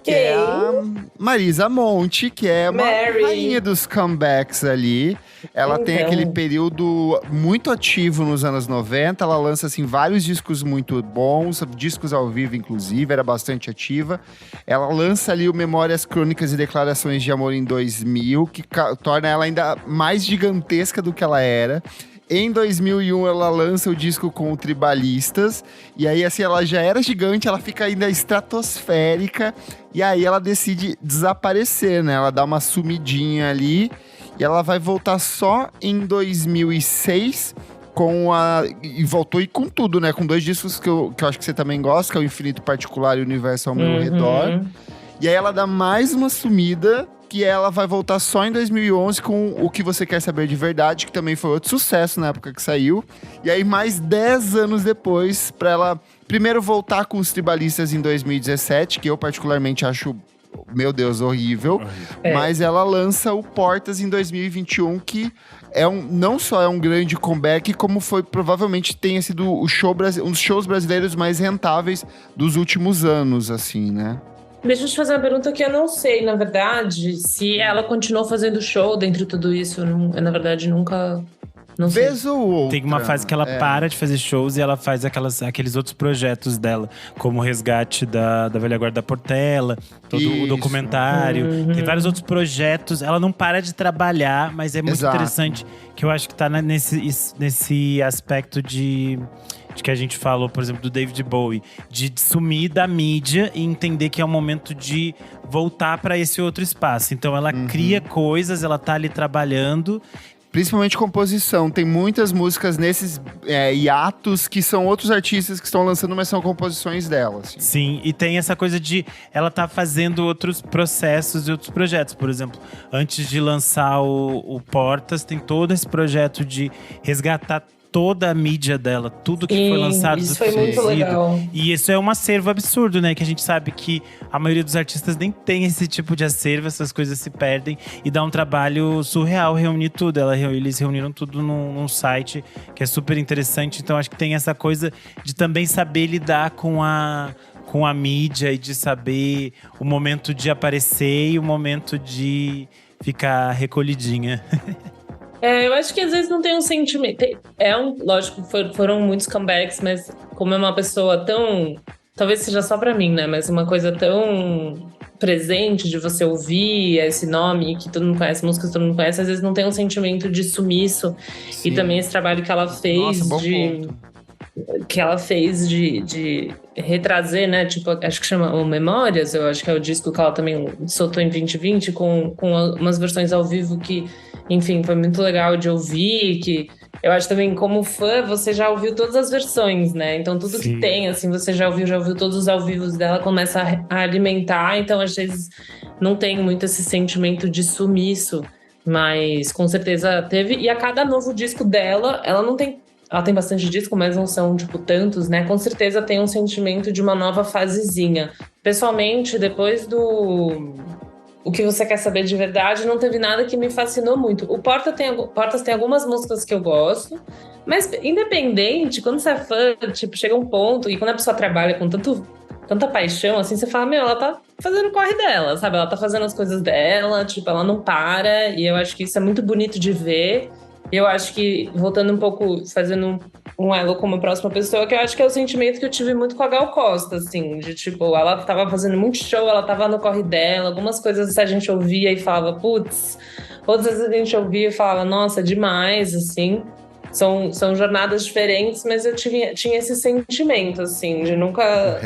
Que é a Marisa Monte, que é uma rainha dos comebacks ali. Ela tem aquele período muito ativo nos anos 90. Ela lança, assim, vários discos muito bons, discos ao vivo, inclusive, era bastante ativa. Ela lança ali o Memórias, Crônicas e Declarações de Amor em 2000, que torna ela ainda mais gigantesca do que ela era. Em 2001, ela lança o disco com o Tribalistas. E aí, assim, ela já era gigante, ela fica ainda estratosférica. E aí, ela decide desaparecer, né? Ela dá uma sumidinha ali. E ela vai voltar só em 2006 e voltou e com tudo, né? Com 2 discos que eu acho que você também gosta, que é o Infinito Particular e o Universo ao Meu Redor. E aí, ela dá mais uma sumida, que ela vai voltar só em 2011 com O Que Você Quer Saber de Verdade, que também foi outro sucesso na época que saiu. E aí, mais 10 anos depois, pra ela primeiro voltar com os Tribalistas em 2017, que eu particularmente acho, meu Deus, horrível. Mas ela lança o Portas em 2021, que não só é um grande comeback, como foi provavelmente tenha sido um dos shows brasileiros mais rentáveis dos últimos anos, assim, né? Deixa eu te fazer uma pergunta que eu não sei, na verdade, se ela continuou fazendo show dentro de tudo isso. Eu, na verdade, nunca Não sei. Vez ou outra. Tem uma fase que ela para de fazer shows e ela faz aqueles outros projetos dela, como o Resgate da Velha Guarda da Portela, todo o Isso. documentário. Tem vários outros projetos. Ela não para de trabalhar, mas é muito Exato. interessante que eu acho que tá nesse aspecto de que a gente falou, por exemplo, do David Bowie, de sumir da mídia e entender que é o momento de voltar para esse outro espaço. Então ela cria coisas, ela tá ali trabalhando. Principalmente composição. Tem muitas músicas nesses hiatos que são outros artistas que estão lançando, mas são composições dela. Assim. Sim, e tem essa coisa de ela tá fazendo outros processos e outros projetos. Por exemplo, antes de lançar o Portas, tem todo esse projeto de resgatar toda a mídia dela, tudo que foi lançado. Isso foi muito legal. E isso é um acervo absurdo, né? Que a gente sabe que a maioria dos artistas nem tem esse tipo de acervo, essas coisas se perdem. E dá um trabalho surreal reunir tudo. Eles reuniram tudo num site que é super interessante. Então acho que tem essa coisa de também saber lidar com a mídia e de saber o momento de aparecer e o momento de ficar recolhidinha. Eu acho que às vezes não tem um sentimento. Lógico, foram muitos comebacks, mas como é uma pessoa tão. Talvez seja só pra mim, né? Mas uma coisa tão presente de você ouvir esse nome que todo mundo conhece, músicas que todo mundo conhece, às vezes não tem um sentimento de sumiço. Sim. E também esse trabalho que ela fez Nossa, bom ponto. que ela fez de retrazer, né? Tipo, acho que chama o Memórias, eu acho que é o disco que ela também soltou em 2020, com umas versões ao vivo que, enfim, foi muito legal de ouvir, que eu acho também, como fã, você já ouviu todas as versões, né? Então, tudo Sim. que tem, assim, você já ouviu todos os ao vivos dela, começa a alimentar. Então, às vezes, não tem muito esse sentimento de sumiço, mas com certeza teve. E a cada novo disco dela, ela tem bastante disco, mas não são, tipo, tantos, né? Com certeza tem um sentimento de uma nova fasezinha. Pessoalmente, depois do O Que Você Quer Saber de Verdade, não teve nada que me fascinou muito. O Portas tem algumas músicas que eu gosto, mas independente, quando você é fã, tipo, chega um ponto, e quando a pessoa trabalha com tanta paixão, assim, você fala, ela tá fazendo o corre dela, sabe? Ela tá fazendo as coisas dela, tipo, ela não para, e eu acho que isso é muito bonito de ver. Eu acho que, voltando um pouco, fazendo um elo como próxima pessoa, que eu acho que é o sentimento que eu tive muito com a Gal Costa, assim, de tipo, ela tava fazendo muito show, ela tava no corre dela, algumas coisas a gente ouvia e falava, putz, outras vezes a gente ouvia e falava, nossa, demais, assim. São jornadas diferentes, mas eu tinha esse sentimento, assim, de nunca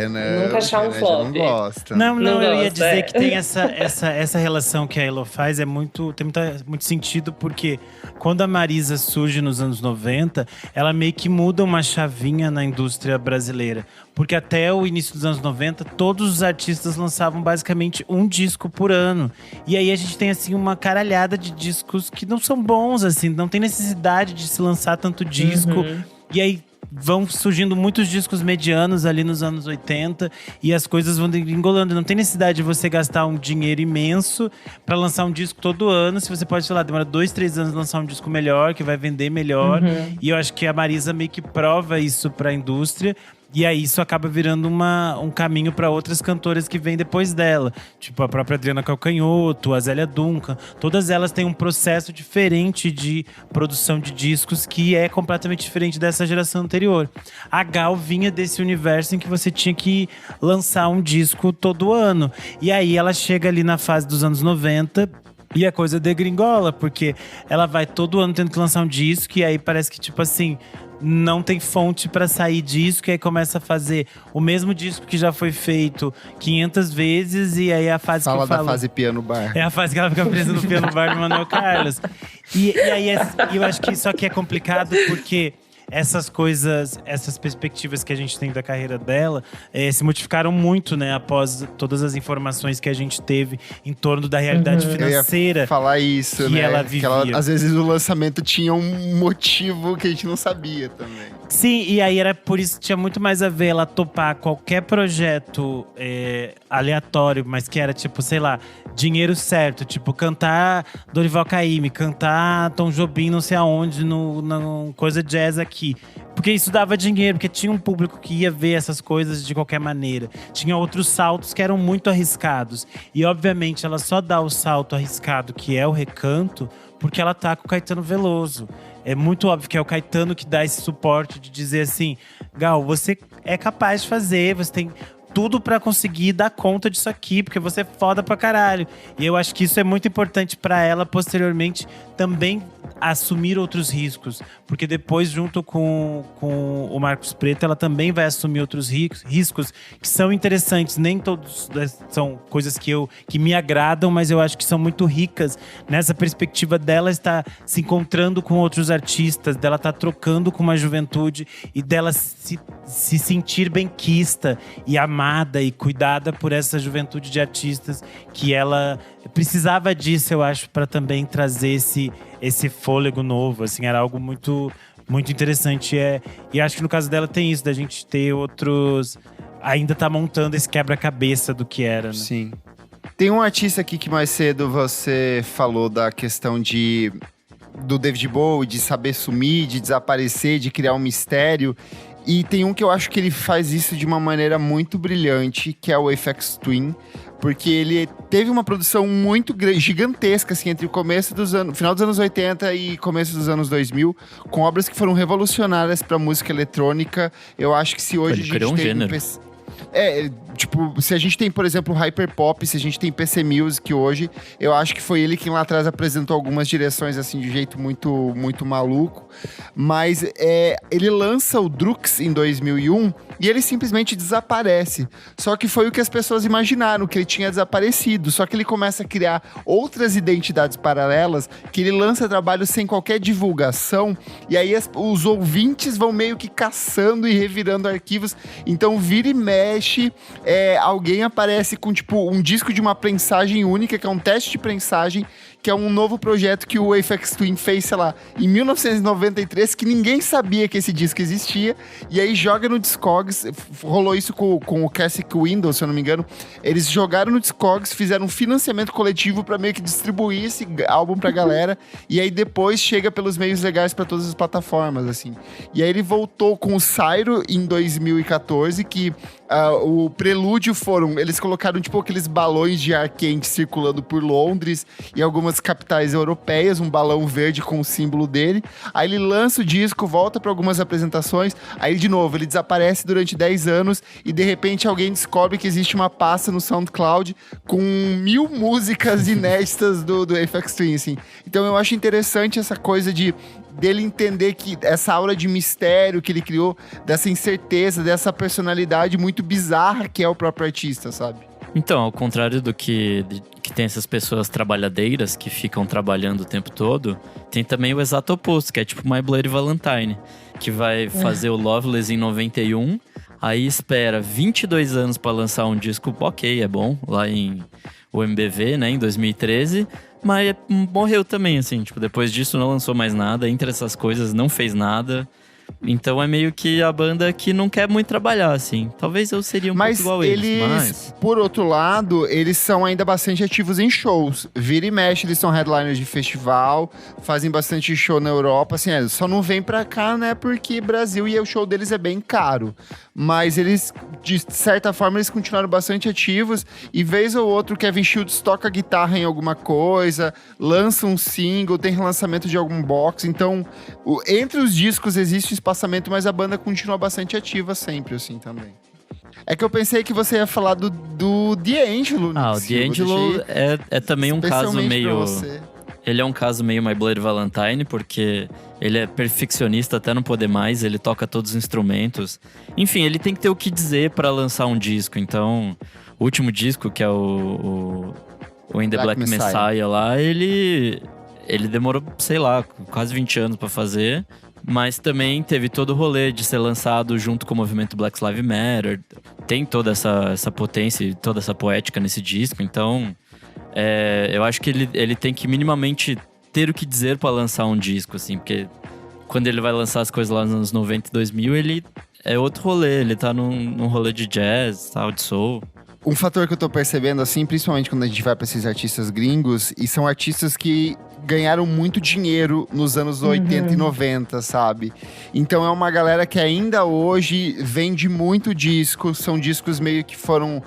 achar um flop. Não gosta. Não, eu ia gosto, dizer que tem essa relação que a Elo faz, tem muito sentido, porque quando a Marisa surge nos anos 90, ela meio que muda uma chavinha na indústria brasileira. Porque até o início dos anos 90, todos os artistas lançavam basicamente um disco por ano. E aí a gente tem, assim, uma caralhada de discos que não são bons, assim. Não tem necessidade de se lançar tanto disco. E aí vão surgindo muitos discos medianos ali nos anos 80 e as coisas vão engolando. Não tem necessidade de você gastar um dinheiro imenso pra lançar um disco todo ano. Se você pode, sei lá, demora 2, 3 anos lançar um disco melhor, que vai vender melhor. E eu acho que a Marisa meio que prova isso pra indústria. E aí isso acaba virando um caminho para outras cantoras que vêm depois dela. Tipo a própria Adriana Calcanhoto, a Zélia Duncan. Todas elas têm um processo diferente de produção de discos que é completamente diferente dessa geração anterior. A Gal vinha desse universo em que você tinha que lançar um disco todo ano. E aí ela chega ali na fase dos anos 90… E a coisa degringola, porque ela vai todo ano tendo que lançar um disco. E aí parece que, tipo assim, não tem fonte pra sair disco. E aí começa a fazer o mesmo disco que já foi feito 500 vezes. E aí a fase Fala que eu falo… da fase piano bar. É a fase que ela fica presa no piano bar do Manuel Carlos. E aí eu acho que isso aqui é complicado porque… essas coisas, essas perspectivas que a gente tem da carreira dela se modificaram muito, né? Após todas as informações que a gente teve em torno da realidade financeira. Eu ia falar isso, que né? ela vivia. Que às vezes o lançamento tinha um motivo que a gente não sabia também. Sim, e aí era por isso que tinha muito mais a ver ela topar qualquer projeto aleatório, mas que era tipo, sei lá, dinheiro certo. Tipo, cantar Dorival Caymmi, cantar Tom Jobim não sei aonde, no coisa jazz aqui. Porque isso dava dinheiro, porque tinha um público que ia ver essas coisas de qualquer maneira. Tinha outros saltos que eram muito arriscados. E obviamente ela só dá o salto arriscado, que é o Recanto, porque ela tá com o Caetano Veloso. é muito óbvio que é o Caetano que dá esse suporte de dizer assim, Gal, você é capaz de fazer, você tem tudo pra conseguir dar conta disso aqui, porque você é foda pra caralho. E eu acho que isso é muito importante pra ela posteriormente também assumir outros riscos, porque depois junto com o Marcos Preto ela também vai assumir outros riscos que são interessantes, nem todos são coisas que me agradam, mas eu acho que são muito ricas nessa perspectiva dela estar se encontrando com outros artistas, dela estar trocando com uma juventude e dela se sentir benquista e amada e cuidada por essa juventude de artistas que ela precisava disso, eu acho, para também trazer esse fôlego novo, assim, era algo muito, muito interessante. E acho que no caso dela tem isso, da gente ter outros… Ainda tá montando esse quebra-cabeça do que era, né? Sim. Tem um artista aqui que mais cedo você falou da questão do David Bowie, de saber sumir, de desaparecer, de criar um mistério. E tem um que eu acho que ele faz isso de uma maneira muito brilhante, que é o Aphex Twin. Porque ele teve uma produção muito gigantesca, assim, entre o final dos anos 80 e começo dos anos 2000, com obras que foram revolucionárias para música eletrônica. Eu acho que se hoje ele criou um gênero. Tipo, se a gente tem, por exemplo, Hyperpop, se a gente tem PC Music hoje, eu acho que foi ele quem lá atrás apresentou algumas direções, assim, de jeito muito, muito maluco. Mas ele lança o Drux em 2001 e ele simplesmente desaparece. Só que foi o que as pessoas imaginaram, que ele tinha desaparecido. Só que ele começa a criar outras identidades paralelas, que ele lança trabalho sem qualquer divulgação, e aí os ouvintes vão meio que caçando e revirando arquivos. Então, vira e mexe, alguém aparece com, tipo, um disco de uma prensagem única, que é um teste de prensagem, que é um novo projeto que o Aphex Twin fez, sei lá, em 1993, que ninguém sabia que esse disco existia, e aí joga no Discogs, rolou isso com o Classic Windows, se eu não me engano, eles jogaram no Discogs, fizeram um financiamento coletivo pra meio que distribuir esse álbum pra galera, e aí depois chega pelos meios legais pra todas as plataformas, assim. E aí ele voltou com o Cyro em 2014, que o prelúdio eles colocaram tipo aqueles balões de ar quente circulando por Londres e algumas capitais europeias, um balão verde com o símbolo dele. Aí ele lança o disco, volta para algumas apresentações, aí de novo ele desaparece durante 10 anos e de repente alguém descobre que existe uma pasta no SoundCloud com 1000 músicas inéditas do Aphex Twin, assim. Então eu acho interessante essa coisa dele entender que essa aura de mistério que ele criou, dessa incerteza, dessa personalidade muito bizarra que é o próprio artista, sabe? Então, ao contrário do que tem essas pessoas trabalhadeiras que ficam trabalhando o tempo todo, tem também o exato oposto, que é tipo My Bloody Valentine, que vai fazer o Loveless em 91, aí espera 22 anos pra lançar um disco, ok, é bom, lá em UMBV, né, em 2013, mas morreu também, assim, tipo, depois disso não lançou mais nada, entre essas coisas não fez nada. Então é meio que a banda que não quer muito trabalhar, assim. Talvez eu seria pouco igual eles, mas… Por outro lado, eles são ainda bastante ativos em shows. Vira e mexe, eles são headliners de festival, fazem bastante show na Europa, assim, só não vem pra cá, né, porque Brasil e o show deles é bem caro. Mas eles, de certa forma, eles continuaram bastante ativos. E vez ou outro, o Kevin Shields toca guitarra em alguma coisa, lança um single, tem relançamento de algum box. Então, entre os discos existe um espaçamento, mas a banda continua bastante ativa sempre, assim, também. É que eu pensei que você ia falar do D'Angelo. O D'Angelo é também um caso meio… Ele é um caso meio My Bloody Valentine, porque ele é perfeccionista até não poder mais, ele toca todos os instrumentos. Enfim, ele tem que ter o que dizer pra lançar um disco. Então, o último disco, que é o In The Black Messiah lá, ele demorou, sei lá, quase 20 anos pra fazer. Mas também teve todo o rolê de ser lançado junto com o movimento Black Lives Matter. Tem toda essa potência e toda essa poética nesse disco, então… eu acho que ele tem que minimamente ter o que dizer pra lançar um disco, assim, porque quando ele vai lançar as coisas lá nos anos 90 e 2000, ele é outro rolê, ele tá num rolê de jazz, tal, de soul. Um fator que eu tô percebendo, assim, principalmente quando a gente vai pra esses artistas gringos, e são artistas que ganharam muito dinheiro nos anos 80 e 90, sabe? Então é uma galera que ainda hoje vende muito disco, são discos meio que foram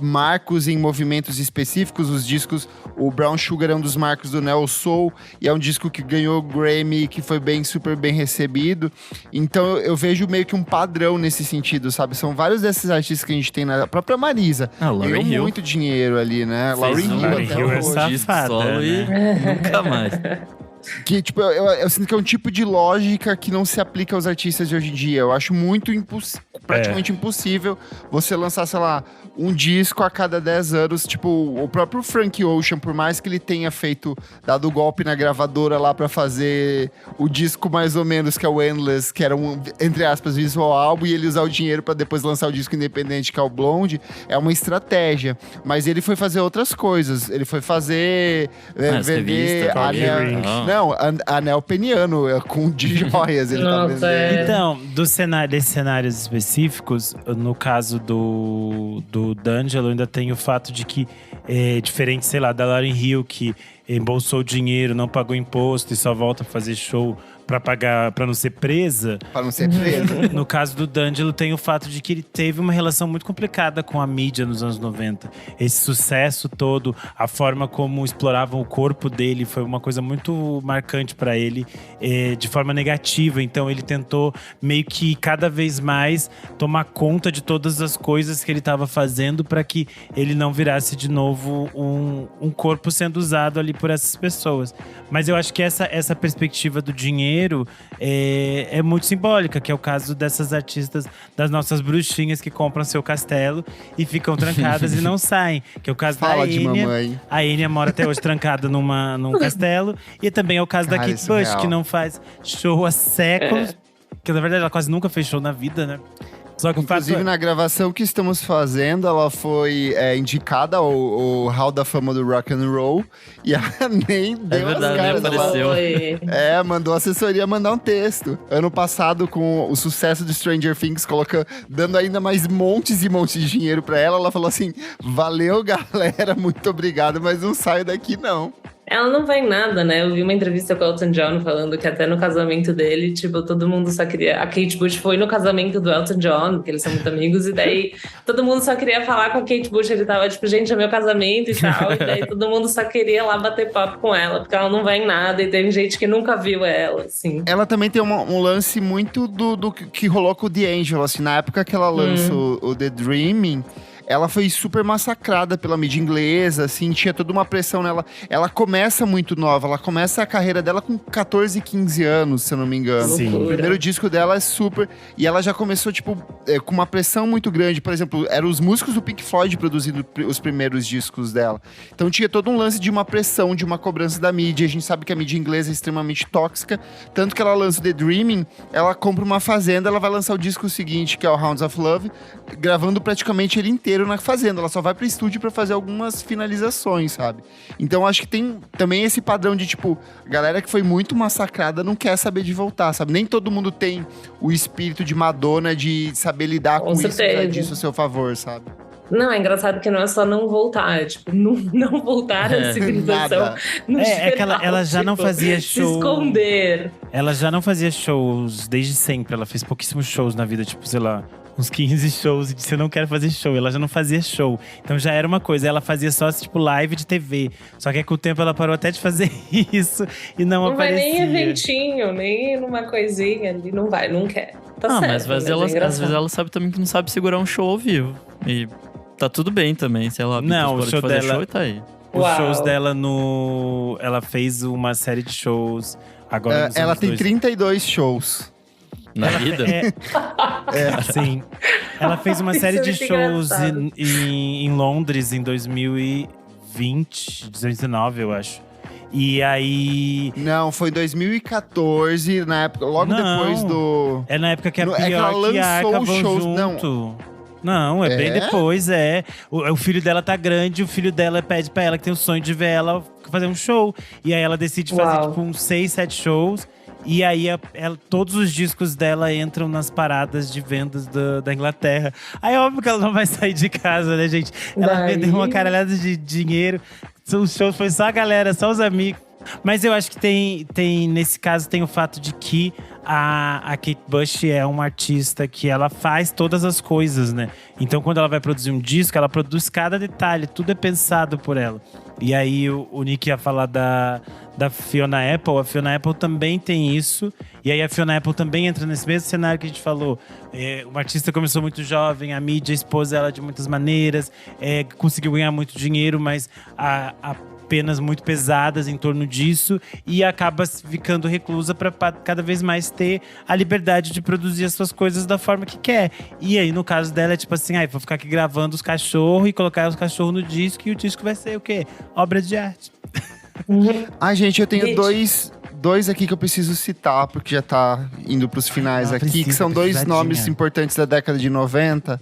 marcos em movimentos específicos, os discos, o Brown Sugar é um dos marcos do Neo Soul, e é um disco que ganhou Grammy, que foi super bem recebido, então eu vejo meio que um padrão nesse sentido, sabe? São vários desses artistas que a gente tem na própria Marisa, Lauryn ganhou Hill. muito dinheiro ali, né? Lauryn Hill Lauryn até Hill é hoje. safada, Solo e nunca mais. Que, tipo, eu sinto que é um tipo de lógica que não se aplica aos artistas de hoje em dia. Eu acho muito praticamente impossível você lançar, sei lá, um disco a cada 10 anos. Tipo, o próprio Frank Ocean, por mais que ele tenha dado o golpe na gravadora lá pra fazer o disco mais ou menos, que é o Endless, que era um, entre aspas, visual álbum, e ele usar o dinheiro pra depois lançar o disco independente, que é o Blonde, é uma estratégia. Mas ele foi fazer outras coisas. Ele foi fazer, vender anel. Não, anel peniano, com de joias. Ele tá vendendo. Então, desses cenários específicos, no caso do D'Angelo, ainda tem o fato de que é diferente, sei lá, da Lauryn Hill, que embolsou dinheiro, não pagou imposto e só volta a fazer show pra não ser presa. Pra não ser presa. No caso do D'Angelo, tem o fato de que ele teve uma relação muito complicada com a mídia nos anos 90. Esse sucesso todo, a forma como exploravam o corpo dele, foi uma coisa muito marcante pra ele, de forma negativa. Então ele tentou meio que cada vez mais tomar conta de todas as coisas que ele estava fazendo para que ele não virasse de novo um corpo sendo usado ali por essas pessoas. Mas eu acho que essa perspectiva do dinheiro é muito simbólica, que é o caso dessas artistas, das nossas bruxinhas que compram seu castelo e ficam trancadas e não saem. Que é o caso Fala da de Enya. mamãe. A Enya mora até hoje trancada num castelo. E também é o caso da Cara, Kate isso é Bush, real. que não faz show há séculos. Que na verdade ela quase nunca fez show na vida, né? Só que o fato Inclusive, na gravação que estamos fazendo, ela foi indicada ao Hall da Fama do Rock and Roll. E ela nem deu verdade, as caras. nem apareceu. Mandou a assessoria mandar um texto. Ano passado, com o sucesso de Stranger Things, dando ainda mais montes e montes de dinheiro pra ela, ela falou assim, valeu, galera, muito obrigado, mas não saio daqui, não. Ela não vai em nada, né? Eu vi uma entrevista com o Elton John falando que até no casamento dele, tipo, todo mundo só queria… A Kate Bush foi no casamento do Elton John, porque eles são muito amigos, e daí todo mundo só queria falar com a Kate Bush. Ele tava tipo, gente, é meu casamento e tal. E daí todo mundo só queria lá bater papo com ela, porque ela não vai em nada. E tem gente que nunca viu ela, assim. Ela também tem um lance muito do que rolou com o D'Angelo, assim, na época que ela lança o The Dreaming, ela foi super massacrada pela mídia inglesa, assim, tinha toda uma pressão nela. Ela começa muito nova, ela começa a carreira dela com 14, 15 anos, se eu não me engano. Sim. O primeiro disco dela é super… E ela já começou, tipo, com uma pressão muito grande. Por exemplo, eram os músicos do Pink Floyd produzindo os primeiros discos dela. Então tinha todo um lance de uma pressão, de uma cobrança da mídia. A gente sabe que a mídia inglesa é extremamente tóxica. Tanto que ela lança o The Dreaming, ela compra uma fazenda, ela vai lançar o disco seguinte, que é o Hounds of Love, gravando praticamente ele inteiro na fazenda. Ela só vai pro estúdio pra fazer algumas finalizações, sabe? Então acho que tem também esse padrão de, tipo, galera que foi muito massacrada não quer saber de voltar, sabe? Nem todo mundo tem o espírito de Madonna de saber lidar com isso, usar disso a seu favor, sabe? Não, é engraçado que não é só não voltar, é tipo, não voltar à civilização. É que ela já não fazia show. Se esconder. Ela já não fazia shows desde sempre. Ela fez pouquíssimos shows na vida, tipo, sei lá, uns 15 shows e disse, eu não quero fazer show. Ela já não fazia show. Então já era uma coisa. Ela fazia só, tipo, live de TV. Só que com o tempo ela parou até de fazer isso e não aparecia. Não vai nem eventinho, nem numa coisinha ali. Não vai, não quer. Tá certo, mas às vezes ela sabe também que não sabe segurar um show ao vivo. E tá tudo bem também, sei lá. Não, o show dela… show e tá aí. Os shows dela Ela fez uma série de shows agora. Ela tem 32 shows. Na vida? Sim. Ela fez uma série de shows em Londres em 2020, 2019, eu acho. E aí… Não, foi em 2014, na época, logo depois do… É na época que a que ela Bjork e a Arca lançou os vão shows, junto. Não, é bem depois, O filho dela tá grande, o filho dela pede pra ela que tem o sonho de ver ela fazer um show. E aí ela decide fazer, tipo, uns 6, 7 shows. E aí, todos os discos dela entram nas paradas de vendas da Inglaterra. Aí, óbvio que ela não vai sair de casa, né, gente? Ela vendeu uma caralhada de dinheiro. O show foi só a galera, só os amigos. Mas eu acho que tem nesse caso, tem o fato de que a Kate Bush é uma artista que ela faz todas as coisas, né? Então, quando ela vai produzir um disco, ela produz cada detalhe. Tudo é pensado por ela. E aí, o Nick ia falar da Fiona Apple. A Fiona Apple também tem isso. E aí, a Fiona Apple também entra nesse mesmo cenário que a gente falou. Uma artista começou muito jovem, a mídia expôs ela de muitas maneiras. Conseguiu ganhar muito dinheiro, mas penas muito pesadas em torno disso e acaba ficando reclusa para cada vez mais ter a liberdade de produzir as suas coisas da forma que quer. E aí, no caso dela, é tipo assim, vou ficar aqui gravando os cachorros e colocar os cachorros no disco e o disco vai ser o quê? Obra de arte. Gente, eu tenho dois aqui que eu preciso citar, porque já tá indo pros finais aqui, que são dois nomes importantes da década de 90.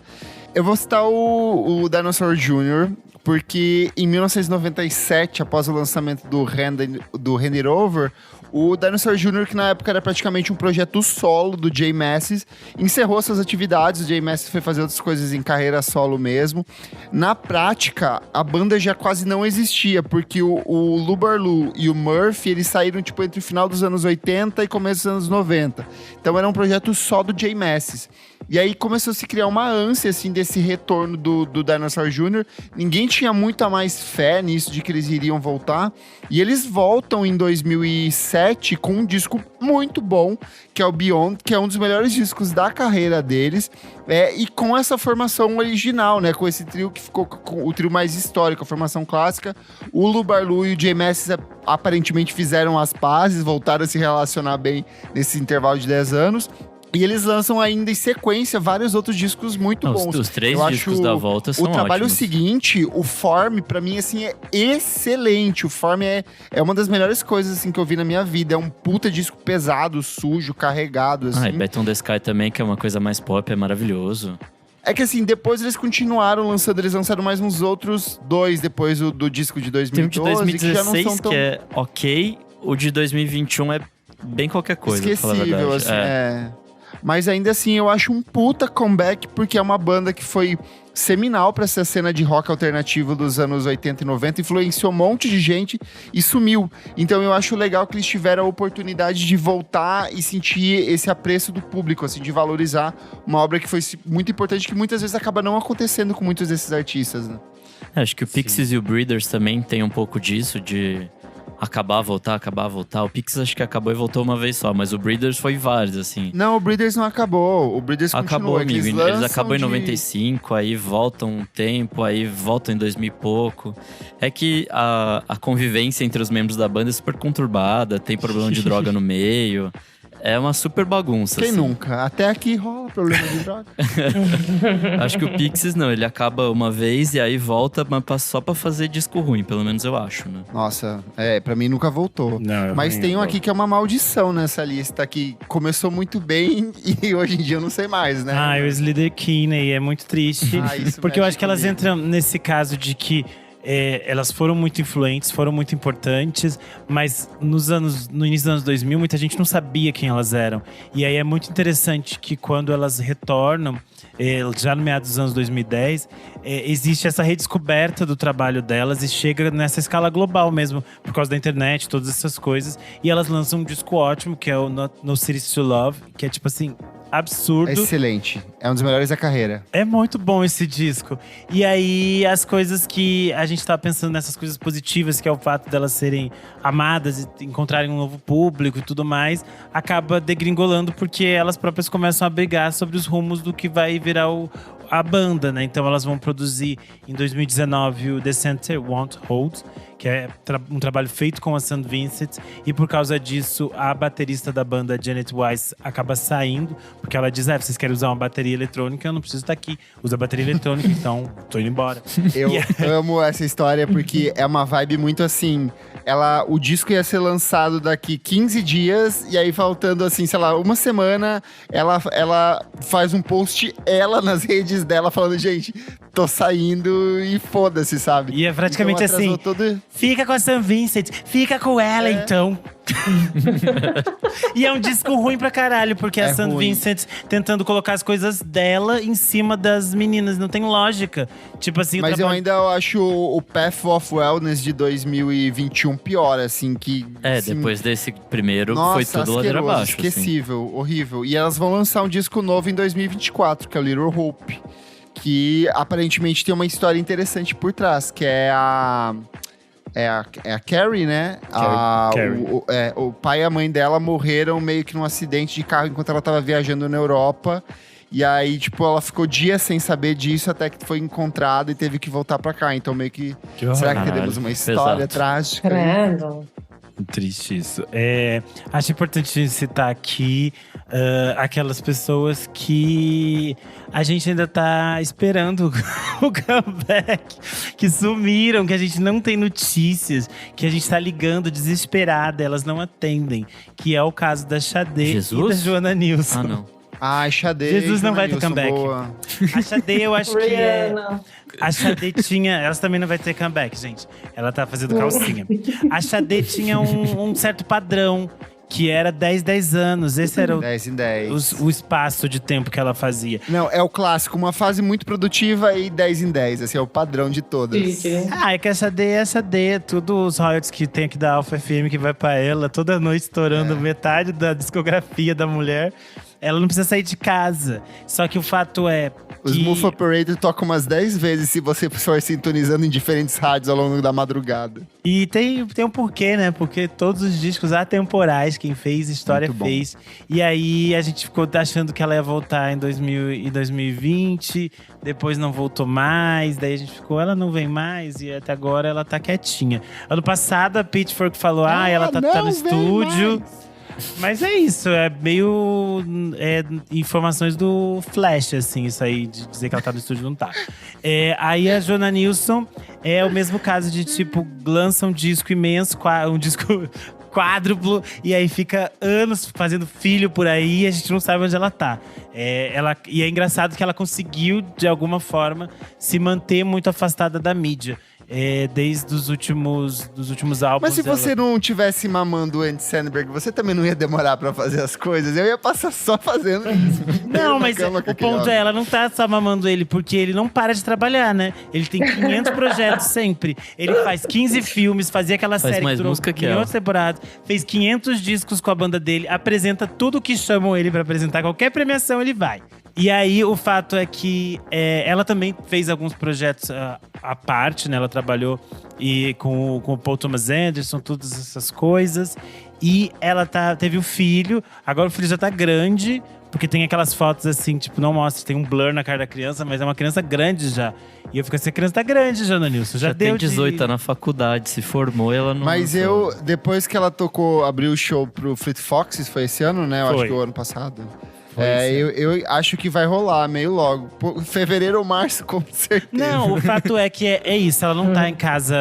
Eu vou citar o Dinosaur Jr., porque em 1997, após o lançamento do Hand It Over, o Dinosaur Jr., que na época era praticamente um projeto solo do Jay Mascis, encerrou suas atividades. O Jay Mascis foi fazer outras coisas em carreira solo mesmo. Na prática, a banda já quase não existia, porque o Lou Barlow e o Murphy, eles saíram entre o final dos anos 80 e começo dos anos 90. Então era um projeto só do Jay Mascis. E aí começou a se criar uma ânsia, assim, desse retorno do Dinosaur Jr. Ninguém tinha muita mais fé nisso, de que eles iriam voltar. E eles voltam em 2007 com um disco muito bom, que é o Beyond, que é um dos melhores discos da carreira deles. E com essa formação original, né? Com esse trio que ficou com o trio mais histórico, a formação clássica. O Lou Barlow e o Jay Mascis aparentemente fizeram as pazes, voltaram a se relacionar bem nesse intervalo de 10 anos. E eles lançam ainda em sequência vários outros discos muito bons. Os três discos da volta são ótimos. O trabalho ótimos. Seguinte, o Form, pra mim, assim, é excelente. O Form é uma das melhores coisas, assim, que eu vi na minha vida. É um puta disco pesado, sujo, carregado, assim. E Bet on the Sky também, que é uma coisa mais pop, é maravilhoso. É que assim, depois eles continuaram lançando, eles lançaram mais uns outros dois depois do disco de 2012. Tem o de 2016, que já não são tão... que é ok. O de 2021 é bem qualquer coisa, pra falar a esquecível, verdade. assim, Mas ainda assim, eu acho um puta comeback, porque é uma banda que foi seminal pra essa cena de rock alternativo dos anos 80 e 90, influenciou um monte de gente e sumiu. Então eu acho legal que eles tiveram a oportunidade de voltar e sentir esse apreço do público, assim, de valorizar uma obra que foi muito importante, que muitas vezes acaba não acontecendo com muitos desses artistas, né? Acho que o Pixies e o Breeders também tem um pouco disso, de acabar, voltar. O Pixies acho que acabou e voltou uma vez só, mas o Breeders foi vários, assim. Não, o Breeders não acabou. O Breeders acabou, continua. amigo. Eles acabou em 95, aí voltam um tempo, aí voltam em 2000 e pouco. É que a convivência entre os membros da banda é super conturbada, tem problema de droga no meio. É uma super bagunça. Quem assim. nunca? Até aqui rola problema de droga. Acho que o Pixies não, ele acaba uma vez e aí volta, mas só pra fazer disco ruim, pelo menos eu acho, né? Nossa, pra mim nunca voltou. Não, mas tem um aqui que é uma maldição nessa lista, que começou muito bem e hoje em dia eu não sei mais, né? O Sleater Kinney, é muito triste. Isso porque eu mexe acho que elas comigo. entram nesse caso de que elas foram muito influentes, foram muito importantes, mas no início dos anos 2000, muita gente não sabia quem elas eram. E aí é muito interessante que quando elas retornam, já no meados dos anos 2010, existe essa redescoberta do trabalho delas e chega nessa escala global mesmo, por causa da internet, todas essas coisas. E elas lançam um disco ótimo, que é o No Cities to Love, que é tipo assim, absurdo. É excelente. É um dos melhores da carreira. É muito bom esse disco. E aí, as coisas que a gente tava pensando nessas coisas positivas, que é o fato delas serem amadas e encontrarem um novo público e tudo mais, acaba degringolando porque elas próprias começam a brigar sobre os rumos do que vai virar a banda, né? Então elas vão produzir em 2019 o The Center Won't Hold, que é um trabalho feito com a St. Vincent, e por causa disso a baterista da banda, Janet Weiss, acaba saindo, porque ela diz, vocês querem usar uma bateria eletrônica, eu não preciso estar aqui, usa bateria eletrônica, então tô indo embora. Eu amo essa história porque é uma vibe muito assim, o disco ia ser lançado daqui 15 dias, e aí faltando assim, sei lá, uma semana, ela faz um post, nas redes dela, falando, gente, tô saindo e foda-se, sabe? E é praticamente então, assim, fica com a St. Vincent, fica com ela então. E é um disco ruim pra caralho, porque a St. ruim. Vincent tentando colocar as coisas dela em cima das meninas. Não tem lógica. Tipo assim, Mas eu ainda acho o Path of Wellness de 2021 pior, assim, que… assim, Depois desse primeiro nossa, foi tudo ladeira asqueroso, abaixo. assim. esquecível, horrível. E elas vão lançar um disco novo em 2024, que é o Little Hope. Que aparentemente tem uma história interessante por trás, que é a Carrie, né? Carrie. O pai e a mãe dela morreram meio que num acidente de carro enquanto ela tava viajando na Europa. E aí, tipo, ela ficou dias sem saber disso até que foi encontrada e teve que voltar pra cá. Então, meio que… horror. será que Caralho, teremos uma história pesado. trágica? Credo. Triste isso. Acho importante citar aqui aquelas pessoas que a gente ainda tá esperando o comeback, que sumiram, que a gente não tem notícias, que a gente tá ligando desesperada, elas não atendem. Que é o caso da Xadê e da Jesus? Joana Nilsson. Ah, não. Ai, Xadê. Jesus não vai ter Nilson, comeback. boa. A Xadê, eu acho que é… Rihanna. A Xadê tinha… Elas também não vai ter comeback, gente. Ela tá fazendo calcinha. A Xadê tinha um certo padrão, que era 10 anos. Esse era 10 em 10. o espaço de tempo que ela fazia. Não, é o clássico, uma fase muito produtiva e 10 em 10. Assim, é o padrão de todas. Chique. É que a Xadê é a Xadê. Tudo os royalties que tem aqui da Alpha FM que vai pra ela. Toda noite estourando metade da discografia da mulher. Ela não precisa sair de casa. Só que o fato é Os que… Mufa Operator tocam umas 10 vezes se você for sintonizando em diferentes rádios ao longo da madrugada. E tem um porquê, né? Porque todos os discos atemporais, quem fez, História Muito bom. fez. E aí a gente ficou achando que ela ia voltar em 2020, depois não voltou mais, daí a gente ficou, ela não vem mais, e até agora ela tá quietinha. Ano passado a Pitchfork falou, ela tá não no vem estúdio. mais. Mas é isso, é meio informações do Flash, assim, isso aí, de dizer que ela tá no estúdio, não tá. Aí a Joana Nilsson é o mesmo caso de, tipo, lança um disco imenso, um disco quádruplo, e aí fica anos fazendo filho por aí e a gente não sabe onde ela tá. E é engraçado que ela conseguiu, de alguma forma, se manter muito afastada da mídia. Desde os últimos álbuns. Mas se dela. você não tivesse mamando o Andy Samberg, você também não ia demorar pra fazer as coisas? Eu ia passar só fazendo isso. Não, mas cama com o aquele ponto homem. é, ela não tá só mamando ele, porque ele não para de trabalhar, né? Ele tem 500 projetos sempre. Ele faz 15 filmes, fazia aquela Faz série mais que durou música que 500 temporadas, fez 500 discos com a banda dele, apresenta tudo que chamam ele pra apresentar, qualquer premiação ele vai. E aí, o fato é que ela também fez alguns projetos à parte, né? Ela trabalhou com o Paul Thomas Anderson, todas essas coisas. E ela teve o filho, agora o filho já tá grande, porque tem aquelas fotos assim, tipo, não mostra, tem um blur na cara da criança, mas é uma criança grande já. E eu fico assim, a criança tá grande, Joana Nilsson, já deu tem 18, tá na faculdade, se formou, ela não… Mas depois que ela abriu o show pro Fleet Foxes, foi esse ano, né? Eu acho Foi. que o ano passado. Foi esse ano. Eu acho que vai rolar meio logo. Fevereiro ou março, com certeza. Não, o fato é que é isso, ela não tá em casa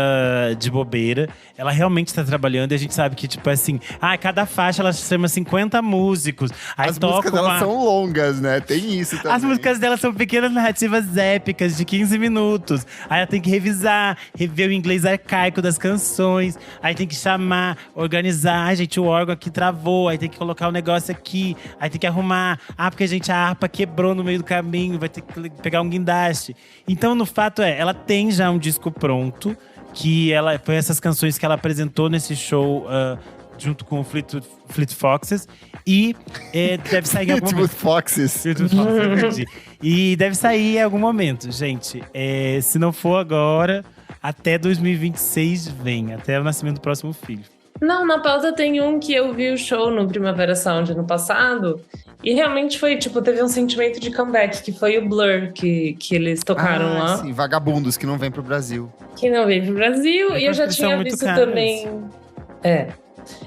de bobeira. Ela realmente tá trabalhando e a gente sabe que, tipo assim… cada faixa ela chama 50 músicos. Aí As toca músicas dela uma… são longas, né? Tem isso também. As músicas dela são pequenas narrativas épicas de 15 minutos. Aí ela tem que revisar, rever o inglês arcaico das canções. Aí tem que chamar, organizar. Gente, o órgão aqui travou. Aí tem que colocar o negócio aqui. Aí tem que arrumar. Porque a harpa quebrou no meio do caminho. Vai ter que pegar um guindaste. Então, no fato ela tem já um disco pronto. Que foi essas canções que ela apresentou nesse show… junto com o Fleet Foxes. E deve sair em algum Fleetwood momento. Foxes. E deve sair em algum momento, gente. Se não for agora, até 2026 vem. Até o nascimento do próximo filho. Não, na pauta tem um que eu vi o show no Primavera Sound no passado. E realmente foi, tipo, teve um sentimento de comeback, que foi o Blur que eles tocaram lá. Sim, vagabundos que não vêm pro Brasil. Que não veio pro Brasil. E eu já Eles são tinha muito visto caros. também…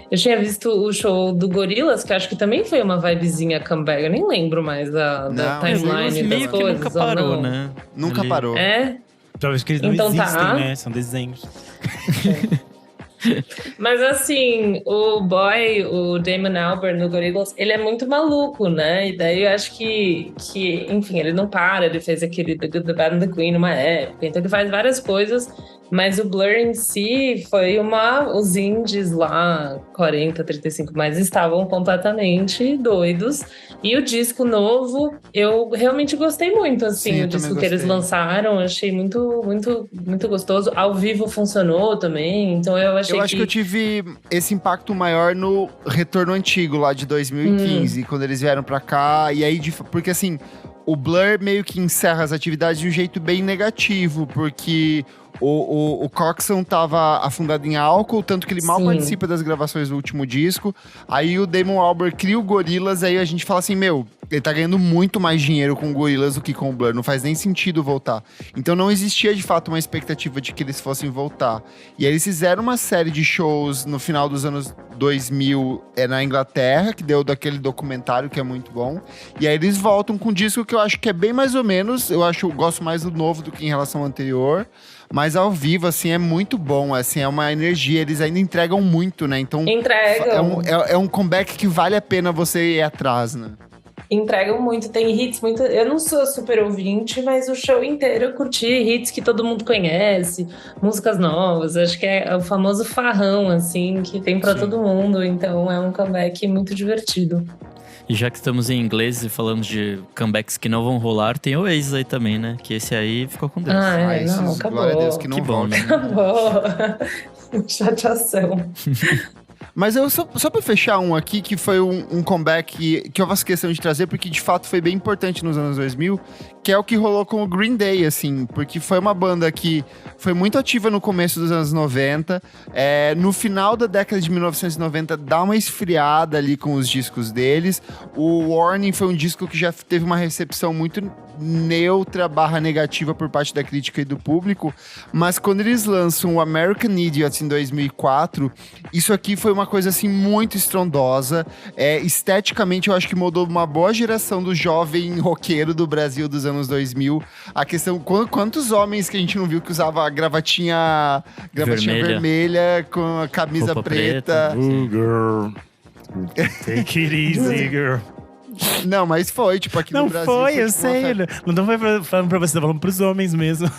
Eu tinha visto o show do Gorillaz, que acho que também foi uma vibezinha comeback. Eu nem lembro mais da Não, timeline das meio que coisas. nunca ou parou, não. né? Nunca Ele- parou. Talvez que eles não Então tá. existem, né? São desenhos. Mas assim, o Damon Albarn no Gorillaz, ele é muito maluco, né? E daí eu acho que enfim, ele não para. Ele fez aquele The Good, The Bad and The Queen numa época. Então ele faz várias coisas Mas o Blur em si foi os indies lá, 40, 35 mais, estavam completamente doidos. E o disco novo, eu realmente gostei muito, assim, Sim, o disco que eles gostei. lançaram, achei muito, muito, muito gostoso. Ao vivo funcionou também, então eu achei Eu acho que eu tive esse impacto maior no Retorno Antigo, lá de 2015, quando eles vieram pra cá. E aí, porque assim, o Blur meio que encerra as atividades de um jeito bem negativo, porque o Coxsone tava afundado em álcool, tanto que ele mal Sim. participa das gravações do último disco. Aí o Damon Albarn cria o Gorillaz, aí a gente fala assim, meu, ele tá ganhando muito mais dinheiro com o Gorillaz do que com o Blur, não faz nem sentido voltar. Então não existia de fato uma expectativa de que eles fossem voltar. E aí eles fizeram uma série de shows no final dos anos 2000 na Inglaterra, que deu daquele documentário que é muito bom. E aí eles voltam com um disco que eu acho que é bem mais ou menos, eu gosto mais do novo do que em relação ao anterior. Mas ao vivo, assim, é muito bom, assim, é uma energia, eles ainda entregam muito, né? Então, Entregam. é um comeback que vale a pena você ir atrás, né? Entregam muito, tem hits muito. Eu não sou super ouvinte, mas o show inteiro eu curti hits que todo mundo conhece, músicas novas. Acho que é o famoso farrão, assim, que tem pra Sim. todo mundo. Então é um comeback muito divertido. E já que estamos em inglês e falamos de comebacks que não vão rolar, tem o Oasis aí também, né? Que esse aí ficou com Deus. Não, acabou. Glória a Deus que não Que bom, volta. né? Acabou. Chateação. Mas eu só pra fechar um aqui, que foi um comeback que eu faço questão de trazer, porque de fato foi bem importante nos anos 2000, que é o que rolou com o Green Day, assim, porque foi uma banda que foi muito ativa no começo dos anos 90, no final da década de 1990 dá uma esfriada ali com os discos deles. O Warning foi um disco que já teve uma recepção muito neutra / negativa por parte da crítica e do público, mas quando eles lançam o American Idiot em 2004, isso aqui foi uma coisa assim muito estrondosa. Esteticamente eu acho que moldou uma boa geração do jovem roqueiro do Brasil dos anos 2000. A questão, quantos homens que a gente não viu que usava a gravatinha vermelha com a camisa Roupa preta. Girl. Take it easy, girl. Não, mas foi, tipo, aqui Não no Brasil. foi, eu tipo, uma sei. febre. Não tô falando pra você, tô falando pros homens mesmo.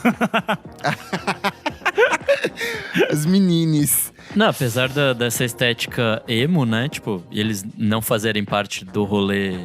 As menines. Não, apesar dessa estética emo, né? Tipo, e eles não fazerem parte do rolê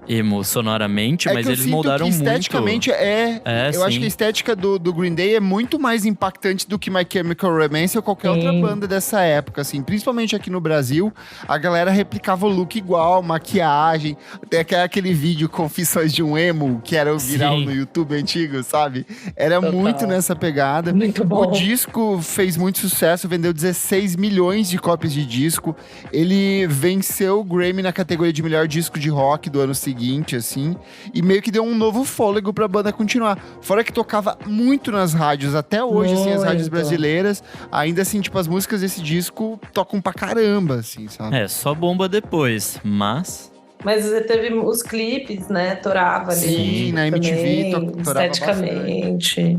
emo sonoramente, mas que eu eles sinto moldaram que muito. esteticamente eu acho sim. que a estética do Green Day é muito mais impactante do que My Chemical Romance ou qualquer outra banda dessa época, assim. Principalmente aqui no Brasil, a galera replicava o look igual, maquiagem. Tem aquele vídeo Confissões de um Emo, que era o viral no YouTube antigo, sabe? Era Total. muito nessa pegada. Muito bom. O disco fez muito sucesso, vendeu 16 milhões de cópias de disco. Ele venceu o Grammy na categoria de melhor disco de rock do ano seguinte, assim, e meio que deu um novo fôlego pra banda continuar. Fora que tocava muito nas rádios, até hoje, assim, as rádios brasileiras, ainda assim, tipo, as músicas desse disco tocam pra caramba, assim, sabe? Só bomba depois, mas... Mas você teve os clipes, né? Torava ali. Sim, na MTV também, torava esteticamente.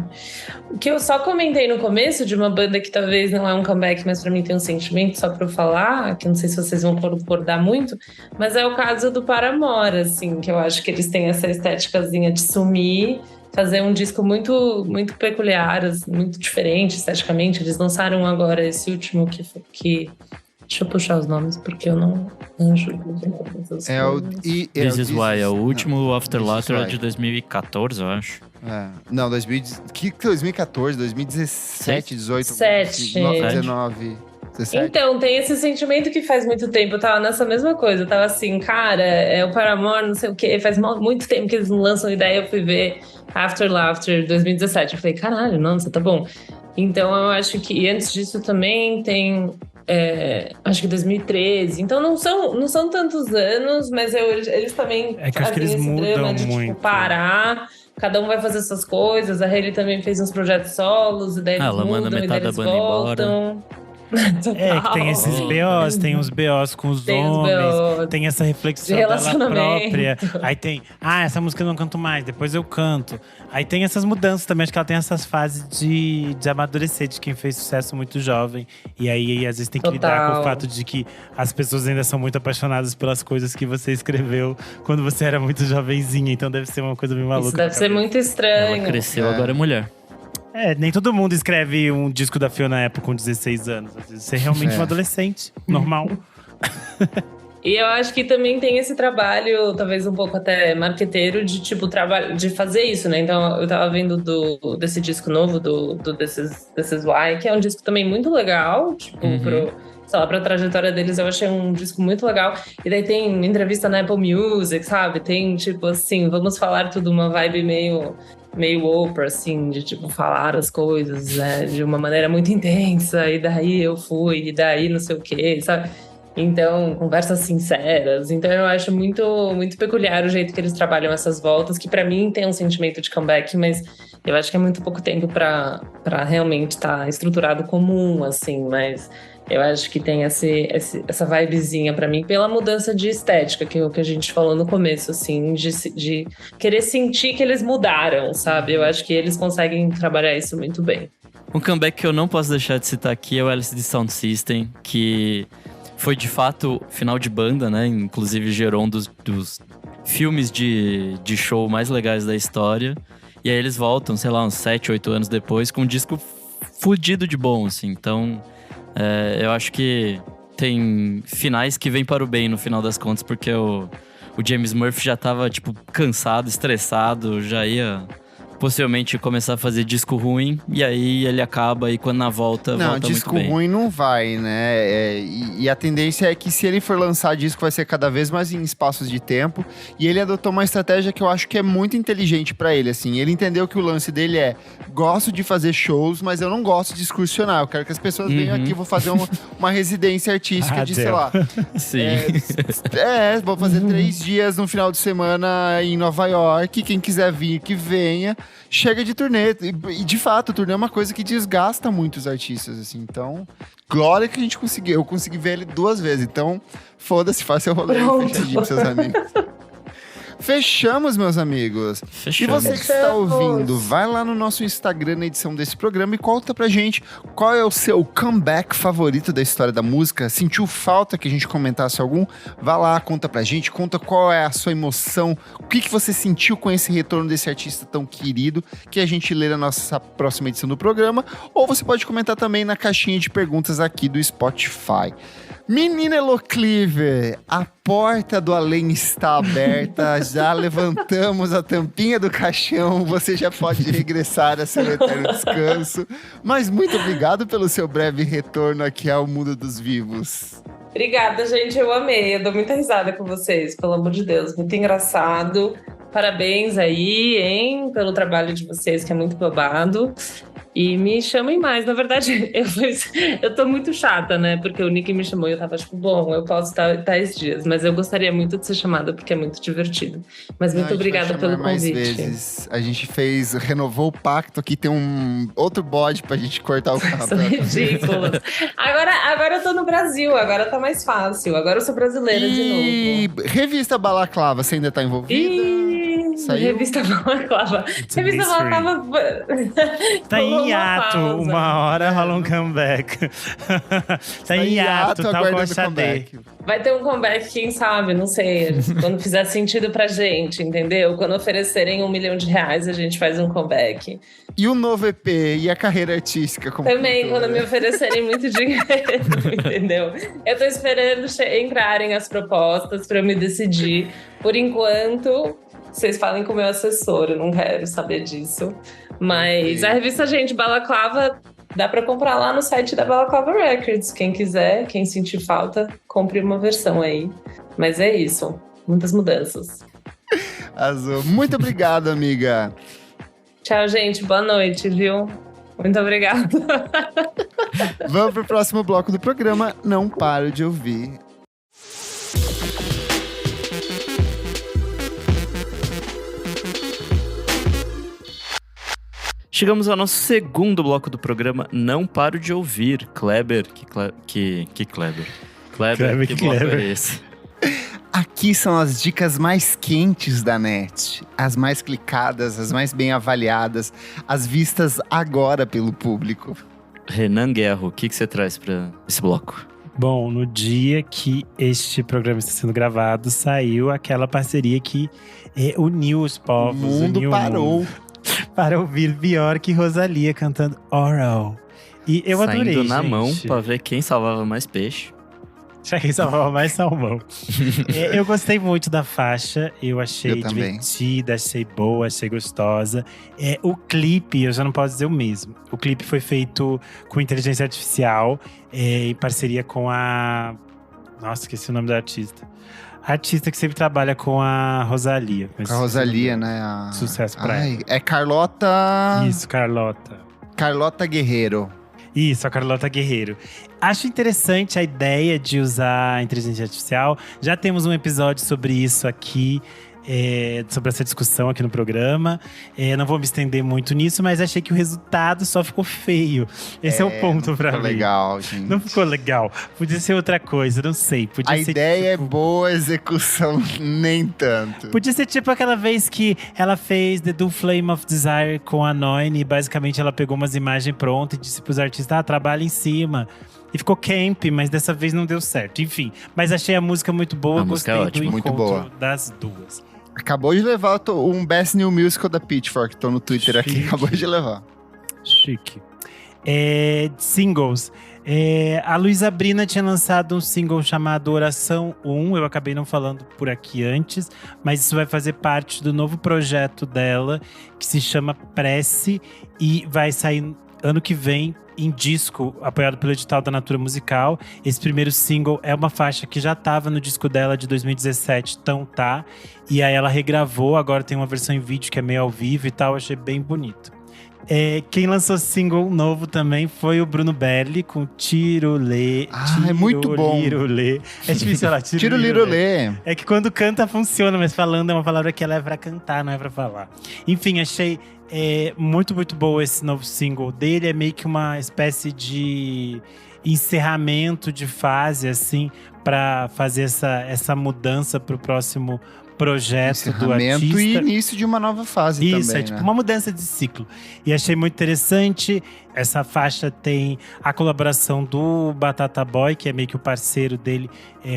O que eu só comentei no começo de uma banda que talvez não é um comeback, mas pra mim tem um sentimento, só pra eu falar, que eu não sei se vocês vão concordar muito, mas é o caso do Paramore, assim, que eu acho que eles têm essa estéticazinha de sumir, fazer um disco muito, muito peculiar, muito diferente esteticamente. Eles lançaram agora esse último que deixa eu puxar os nomes, porque eu não anjo. This Is Why, é o último After This Is Laughter Why. de 2014, eu acho. Não, 2014, 2017, 18, 17. 19, 17. Então, tem esse sentimento que faz muito tempo. Eu tava nessa mesma coisa. Eu tava assim, cara, o Paramore, não sei o quê. Faz muito tempo que eles não lançam ideia. Eu fui ver After Laughter 2017. Eu falei, caralho, nossa, tá bom. Então, eu acho que... E antes disso também tem... acho que 2013. Então não são tantos anos, mas eles também que acho que eles esse mudam drama de muito. tipo, parar, cada um vai fazer suas coisas. A Hayley também fez uns projetos solos, e daí eles Ela manda mudam, e daí metade da eles banda embora. voltam. Que tem esses BOs, tem os BOs com os Tem os homens, BOs tem essa reflexão de dela relacionamento. própria. Aí tem, essa música eu não canto mais, depois eu canto. Aí tem essas mudanças também, acho que ela tem essas fases de amadurecer, de quem fez sucesso muito jovem. E aí às vezes tem que lidar com o fato de que as pessoas ainda são muito apaixonadas pelas coisas que você escreveu quando você era muito jovenzinha. Então deve ser uma coisa bem maluca. Isso deve ser muito Ela estranho. cresceu, agora é mulher. Nem todo mundo escreve um disco da Fiona Apple com 16 anos. Às vezes você é realmente um adolescente, normal. E eu acho que também tem esse trabalho, talvez um pouco até marqueteiro, de tipo, de fazer isso, né? Então, eu tava vendo desse disco novo, This Is Why, que é um disco também muito legal, tipo, sei lá, pra trajetória deles, eu achei um disco muito legal. E daí tem entrevista na Apple Music, sabe? Tem, tipo, assim, vamos falar tudo, uma vibe meio Oprah, assim, de, tipo, falar as coisas, né? De uma maneira muito intensa. E daí eu fui, e daí não sei o quê, sabe? Então, conversas sinceras. Então, eu acho muito, muito peculiar o jeito que eles trabalham essas voltas, que pra mim tem um sentimento de comeback, mas eu acho que é muito pouco tempo pra realmente estar estruturado como assim, mas eu acho que tem essa vibezinha pra mim, pela mudança de estética, que é o que a gente falou no começo, assim, de querer sentir que eles mudaram, sabe? Eu acho que eles conseguem trabalhar isso muito bem. Um comeback que eu não posso deixar de citar aqui é o LCD Sound System, que foi de fato final de banda, né? Inclusive gerou um dos filmes de show mais legais da história. E aí eles voltam, sei lá, uns 7, 8 anos depois, com um disco fudido de bom, assim. Então, eu acho que tem finais que vêm para o bem no final das contas, porque o James Murphy já tava, tipo, cansado, estressado, já ia possivelmente começar a fazer disco ruim, e aí ele acaba, e quando na volta muito bem. Não, disco ruim não vai, né? E a tendência é que se ele for lançar disco, vai ser cada vez mais em espaços de tempo, e ele adotou uma estratégia que eu acho que é muito inteligente pra ele, assim. Ele entendeu que o lance dele gosto de fazer shows, mas eu não gosto de excursionar. Eu quero que as pessoas venham aqui, vou fazer uma residência artística de, sei lá... Sim. Vou fazer 3 dias no final de semana em Nova York, quem quiser vir, que venha. Chega de turnê. E de fato, o turnê é uma coisa que desgasta muito os artistas, assim. Então, glória que a gente conseguiu. Eu consegui ver ele 2 vezes. Então, foda-se, faça seu rolê fechadinho com seus amigos. Fechamos, meus amigos. Fechamos. E você que está ouvindo, vai lá no nosso Instagram na edição desse programa e conta pra gente qual é o seu comeback favorito da história da música. Sentiu falta que a gente comentasse algum? Vai lá, conta pra gente, conta qual é a sua emoção, o que você sentiu com esse retorno desse artista tão querido, que a gente lê na nossa próxima edição do programa, ou você pode comentar também na caixinha de perguntas aqui do Spotify. Menina Elo Cleaver, a porta do além está aberta, já levantamos a tampinha do caixão, você já pode regressar a seu eterno descanso. Mas muito obrigado pelo seu breve retorno aqui ao mundo dos vivos. Obrigada, gente, eu amei, eu dou muita risada com vocês, pelo amor de Deus, muito engraçado. Parabéns aí, hein, pelo trabalho de vocês, que é muito babado. E me chamem mais. Na verdade, eu tô muito chata, né? Porque o Nick me chamou e eu tava tipo, bom, eu posso estar tais dias. Mas eu gostaria muito de ser chamada, porque é muito divertido. Mas muito obrigada pelo convite. Vezes. A gente renovou o pacto aqui, tem um outro bode pra gente cortar o cabo. São ridículos. Agora eu tô no Brasil, agora tá mais fácil. Agora eu sou brasileira de novo. E revista Balaclava, você ainda tá envolvida? Saiu? Revista Balaclava. Revista Balaclava. Tá em hiato, uma hora rola um comeback. Tá em hiato, tá o Coxadê. Vai ter um comeback, quem sabe, não sei. Quando fizer sentido pra gente, entendeu? Quando oferecerem R$1 milhão, a gente faz um comeback. E o novo EP e a carreira artística? Como também, quando me oferecerem muito dinheiro, entendeu? Eu tô esperando entrarem as propostas pra eu me decidir. Por enquanto, vocês falem com o meu assessor, eu não quero saber disso. Mas a revista, gente, Balaclava, dá pra comprar lá no site da Balaclava Records. Quem quiser, quem sentir falta, compre uma versão aí. Mas é isso, muitas mudanças. Azul. Muito obrigado, amiga. Tchau, gente, boa noite, viu? Muito obrigada. Vamos pro próximo bloco do programa. Não paro de ouvir. Chegamos ao nosso segundo bloco do programa. Não paro de ouvir. Kleber. Que Kleber? Kleber, que bloco é esse? Aqui são as dicas mais quentes da net. As mais clicadas, as mais bem avaliadas. As vistas agora pelo público. Renan Guerro, o que você traz para esse bloco? Bom, no dia que este programa está sendo gravado, saiu aquela parceria que uniu os povos. O mundo parou. para ouvir Bjork e Rosalía cantando Oral. E eu adorei, Saindo na gente. mão pra ver quem salvava mais peixe. Já que salvava mais salmão. Eu gostei muito da faixa, eu achei Eu também. divertida, achei boa, achei gostosa. O clipe, eu já não posso dizer o mesmo. O clipe foi feito com inteligência artificial, em parceria com a… Nossa, esqueci o nome da artista. A artista que sempre trabalha com a Rosalía. Com a Rosalía, né? Sucesso pra ela. Ai, é Carlota… Isso, Carlota. Carlota Guerreiro. Isso, a Carlota Guerreiro. Acho interessante a ideia de usar a inteligência artificial. Já temos um episódio sobre isso aqui, sobre essa discussão aqui no programa. Não vou me estender muito nisso, mas achei que o resultado só ficou feio. Esse é o ponto pra mim. Ficou legal, gente. Não ficou legal. Podia ser outra coisa, não sei. Podia A ser ideia tipo… é boa, a execução nem tanto. Podia ser tipo aquela vez que ela fez The Do Flame of Desire com a Noine. E basicamente ela pegou umas imagens prontas e disse pros artistas, trabalha em cima. E ficou camp, mas dessa vez não deu certo. Enfim, mas achei a música muito boa. A música gostei é ótima. do Muito encontro boa. das duas. Acabou de levar um Best New Musical da Pitchfork. Tô no Twitter aqui, Chique. acabou de levar. Chique. Singles. A Luísa Brina tinha lançado um single chamado Oração 1. Eu acabei não falando por aqui antes, mas isso vai fazer parte do novo projeto dela, que se chama Prece, e vai sair ano que vem em disco, apoiado pelo edital da Natura Musical. Esse primeiro single é uma faixa que já estava no disco dela de 2017, Então Tá. E aí ela regravou, agora tem uma versão em vídeo que é meio ao vivo e tal, achei bem bonito. Quem lançou single novo também foi o Bruno Belli com Tirolê. É muito bom. Tirolê. É difícil falar Tirolirolê. É que quando canta funciona, mas falando é uma palavra que ela é pra cantar, não é pra falar. Enfim, achei muito, muito boa esse novo single dele. É meio que uma espécie de encerramento de fase, assim, pra fazer essa mudança pro próximo projeto do artista. E início de uma nova fase também, Isso, é tipo né? uma mudança de ciclo. E achei muito interessante. Essa faixa tem a colaboração do Batata Boy, que é meio que o parceiro dele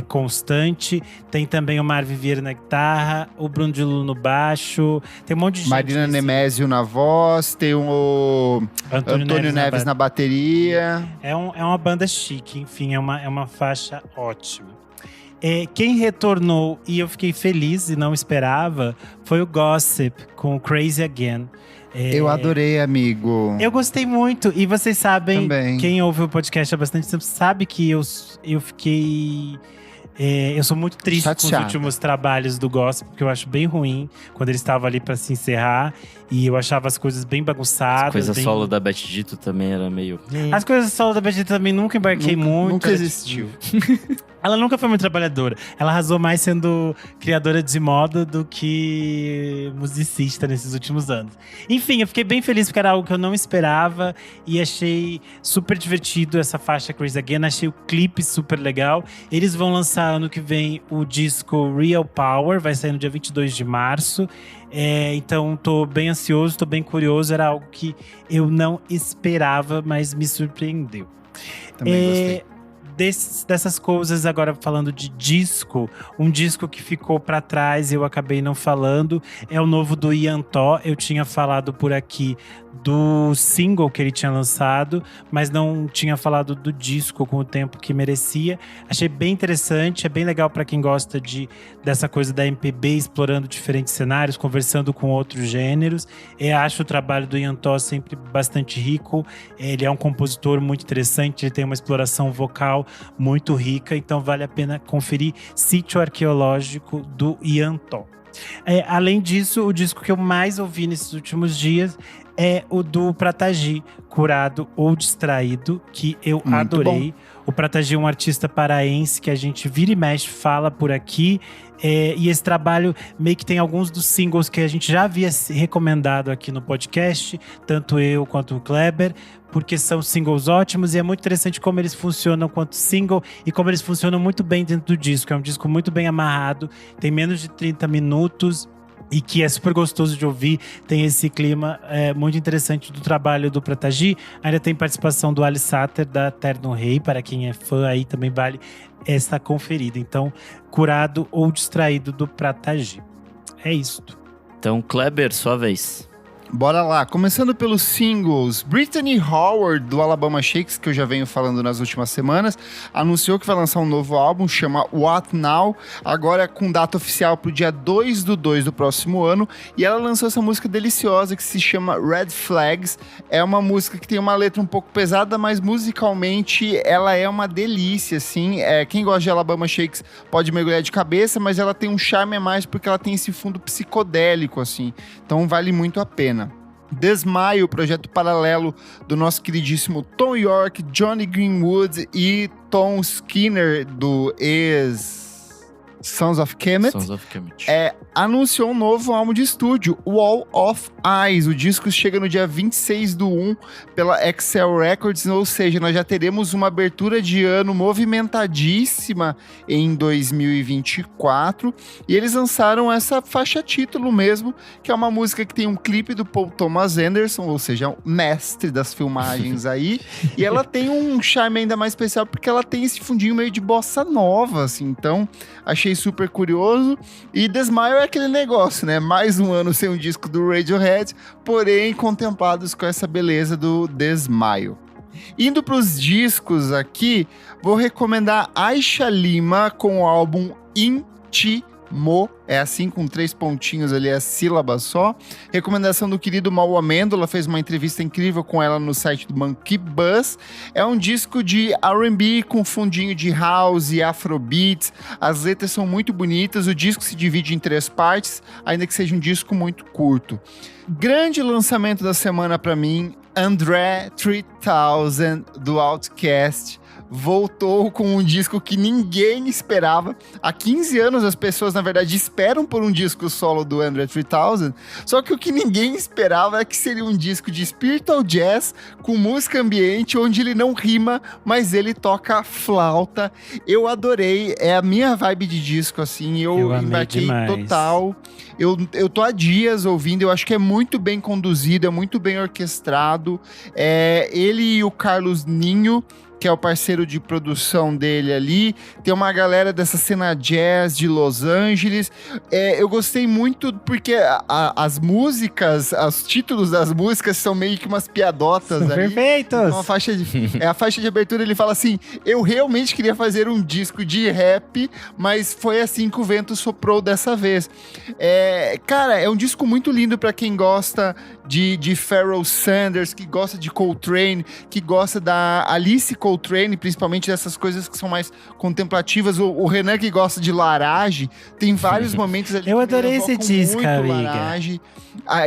constante. Tem também o Marvin Vieira na guitarra, o Bruno de Lulu no baixo. Tem um monte de gente. Marina Nemésio na voz, tem o Antônio Neves na bateria. É uma banda chique, enfim, é uma faixa ótima. Quem retornou, e eu fiquei feliz e não esperava, foi o Gossip, com Crazy Again. Eu adorei, amigo. Eu gostei muito. E vocês sabem, Também. quem ouve o podcast há bastante tempo, sabe que eu fiquei… eu sou muito triste com Chateada. os últimos trabalhos do Gospel, porque eu acho bem ruim quando ele estava ali pra se encerrar. E eu achava as coisas bem bagunçadas. Coisa bem… solo da Beth Dito também era meio… As coisas solo da Betty também nunca embarquei muito. Nunca era existiu. Ela nunca foi muito trabalhadora. Ela arrasou mais sendo criadora de moda do que musicista nesses últimos anos. Enfim, eu fiquei bem feliz porque era algo que eu não esperava. E achei super divertido essa faixa Crazy Again. Achei o clipe super legal. Eles vão lançar ano que vem o disco Real Power. Vai sair no dia 22 de março. Então tô bem ansioso, tô bem curioso. Era algo que eu não esperava, mas me surpreendeu. Também gostei. Dessas coisas, agora falando de disco, um disco que ficou pra trás, eu acabei não falando, é o novo do Ian Tó. Eu tinha falado por aqui do single que ele tinha lançado, mas não tinha falado do disco com o tempo que merecia. Achei bem interessante, é bem legal pra quem gosta dessa coisa da MPB, explorando diferentes cenários, conversando com outros gêneros. Acho o trabalho do Ian Tó sempre bastante rico. Ele é um compositor muito interessante, ele tem uma exploração vocal muito rica, então vale a pena conferir Sítio Arqueológico do Ian Tó. Além disso, o disco que eu mais ouvi nesses últimos dias é o do Pratagi, Curado ou Distraído, que eu Muito adorei. O Pratagi é um artista paraense que a gente vira e mexe, fala por aqui. E esse trabalho meio que tem alguns dos singles que a gente já havia recomendado aqui no podcast, tanto eu quanto o Kleber, porque são singles ótimos e é muito interessante como eles funcionam quanto single e como eles funcionam muito bem dentro do disco. É um disco muito bem amarrado, tem menos de 30 minutos e que é super gostoso de ouvir. Tem esse clima muito interessante do trabalho do Pratagi. Ainda tem participação do Ali Satter, da Terno Rei, para quem é fã aí também vale essa conferida. Então, Curado ou Distraído do Pratagi. É isto. Então, Kleber, sua vez. Bora lá, começando pelos singles. Brittany Howard, do Alabama Shakes, que eu já venho falando nas últimas semanas, anunciou que vai lançar um novo álbum, chama What Now, agora com data oficial pro dia 2/2 do próximo ano, e ela lançou essa música deliciosa que se chama Red Flags. É uma música que tem uma letra um pouco pesada, mas musicalmente ela é uma delícia, assim. Quem gosta de Alabama Shakes pode mergulhar de cabeça, mas ela tem um charme a mais porque ela tem esse fundo psicodélico, assim. Então vale muito a pena. The Smile, projeto paralelo do nosso queridíssimo Tom York, Johnny Greenwood e Tom Skinner, do Sons of Kemet, anunciou um novo álbum de estúdio, Wall of Eyes. O disco chega no dia 26/1 pela Excel Records, ou seja, nós já teremos uma abertura de ano movimentadíssima em 2024. E eles lançaram essa faixa título mesmo, que é uma música que tem um clipe do Paul Thomas Anderson, ou seja, o mestre das filmagens aí. E ela tem um charme ainda mais especial porque ela tem esse fundinho meio de bossa nova, assim. Então, achei super curioso. E The Smile é aquele negócio, né? Mais um ano sem um disco do Radiohead, porém contemplados com essa beleza do The Smile. Indo para os discos aqui, vou recomendar Aisha Lima com o álbum Intimo. É assim, com 3 pontinhos ali, a sílaba só. Recomendação do querido Mau Amêndola, fez uma entrevista incrível com ela no site do Monkey Buzz. É um disco de R&B com fundinho de house e afrobeats. As letras são muito bonitas, o disco se divide em 3 partes, ainda que seja um disco muito curto. Grande lançamento da semana pra mim, André 3000, do Outkast. Voltou com um disco que ninguém esperava. Há 15 anos as pessoas, na verdade, esperam por um disco solo do André 3000, só que o que ninguém esperava é que seria um disco de spiritual jazz com música ambiente, onde ele não rima, mas ele toca flauta. Eu adorei, é a minha vibe de disco, assim, eu embarquei total. Eu tô há dias ouvindo, eu acho que é muito bem conduzido, é muito bem orquestrado. Ele e o Carlos Ninho, que é o parceiro de produção dele ali, tem uma galera dessa cena jazz de Los Angeles. Eu gostei muito porque as músicas, os títulos das músicas são meio que umas piadotas ali. Perfeitos! Então, a faixa de abertura, ele fala assim, eu realmente queria fazer um disco de rap, mas foi assim que o vento soprou dessa vez. Cara, é um disco muito lindo pra quem gosta de Pharoah Sanders, que gosta de Coltrane, que gosta da Alice Coltrane, principalmente dessas coisas que são mais contemplativas. O Renan, que gosta de Larage, tem vários momentos ali. Eu adorei esse disco, amiga.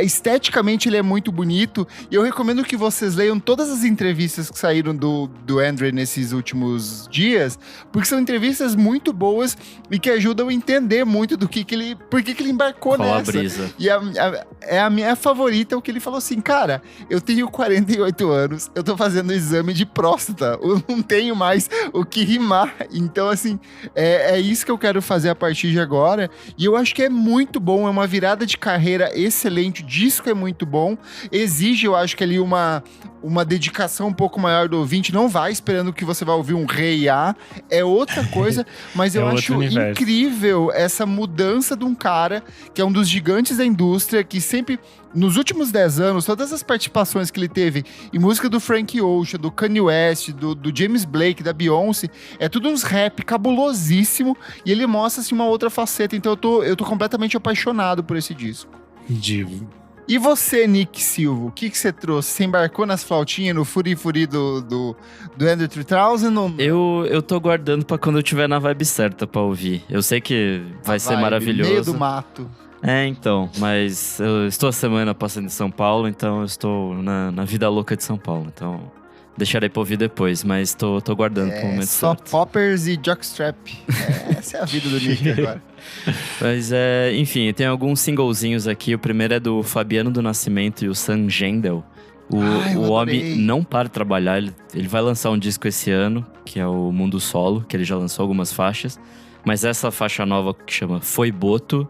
Esteticamente ele é muito bonito, e eu recomendo que vocês leiam todas as entrevistas que saíram do André nesses últimos dias, porque são entrevistas muito boas e que ajudam a entender muito do que ele, por que ele embarcou nessa. Brisa. E a minha favorita é o que ele falou assim, cara, eu tenho 48 anos, eu tô fazendo exame de próstata, eu não tenho mais o que rimar, então assim, é isso que eu quero fazer a partir de agora, e eu acho que é muito bom, é uma virada de carreira excelente, o disco é muito bom, exige, eu acho que ali uma dedicação um pouco maior do ouvinte, não vai esperando que você vai ouvir um Rei A, é outra coisa, mas eu acho incrível essa mudança de um cara que é um dos gigantes da indústria, que sempre, nos últimos 10 anos, todas as participações que ele teve em música do Frank Ocean, do Kanye West, do James Blake, da Beyoncé, é tudo uns rap cabulosíssimo, e ele mostra assim, uma outra faceta, então eu tô completamente apaixonado por esse disco. Divo. E você, Nick Silva, o que você trouxe? Você embarcou nas flautinhas, no furi-furi do André 3000? Ou... Eu tô guardando pra quando eu tiver na vibe certa pra ouvir. Eu sei que vai ser maravilhoso. Meio do mato. Então, mas eu estou a semana passando em São Paulo, então eu estou na vida louca de São Paulo, então deixarei pra ouvir depois, mas tô guardando pro momento só certo. poppers e jockstrap. Essa é a vida do Nick agora. Mas enfim, tem alguns singlezinhos aqui. O primeiro é do Fabiano do Nascimento e o Sam Gendel. O homem não para de trabalhar, ele vai lançar um disco esse ano, que é o Mundo Solo, que ele já lançou algumas faixas, mas essa faixa nova que chama Foi Boto,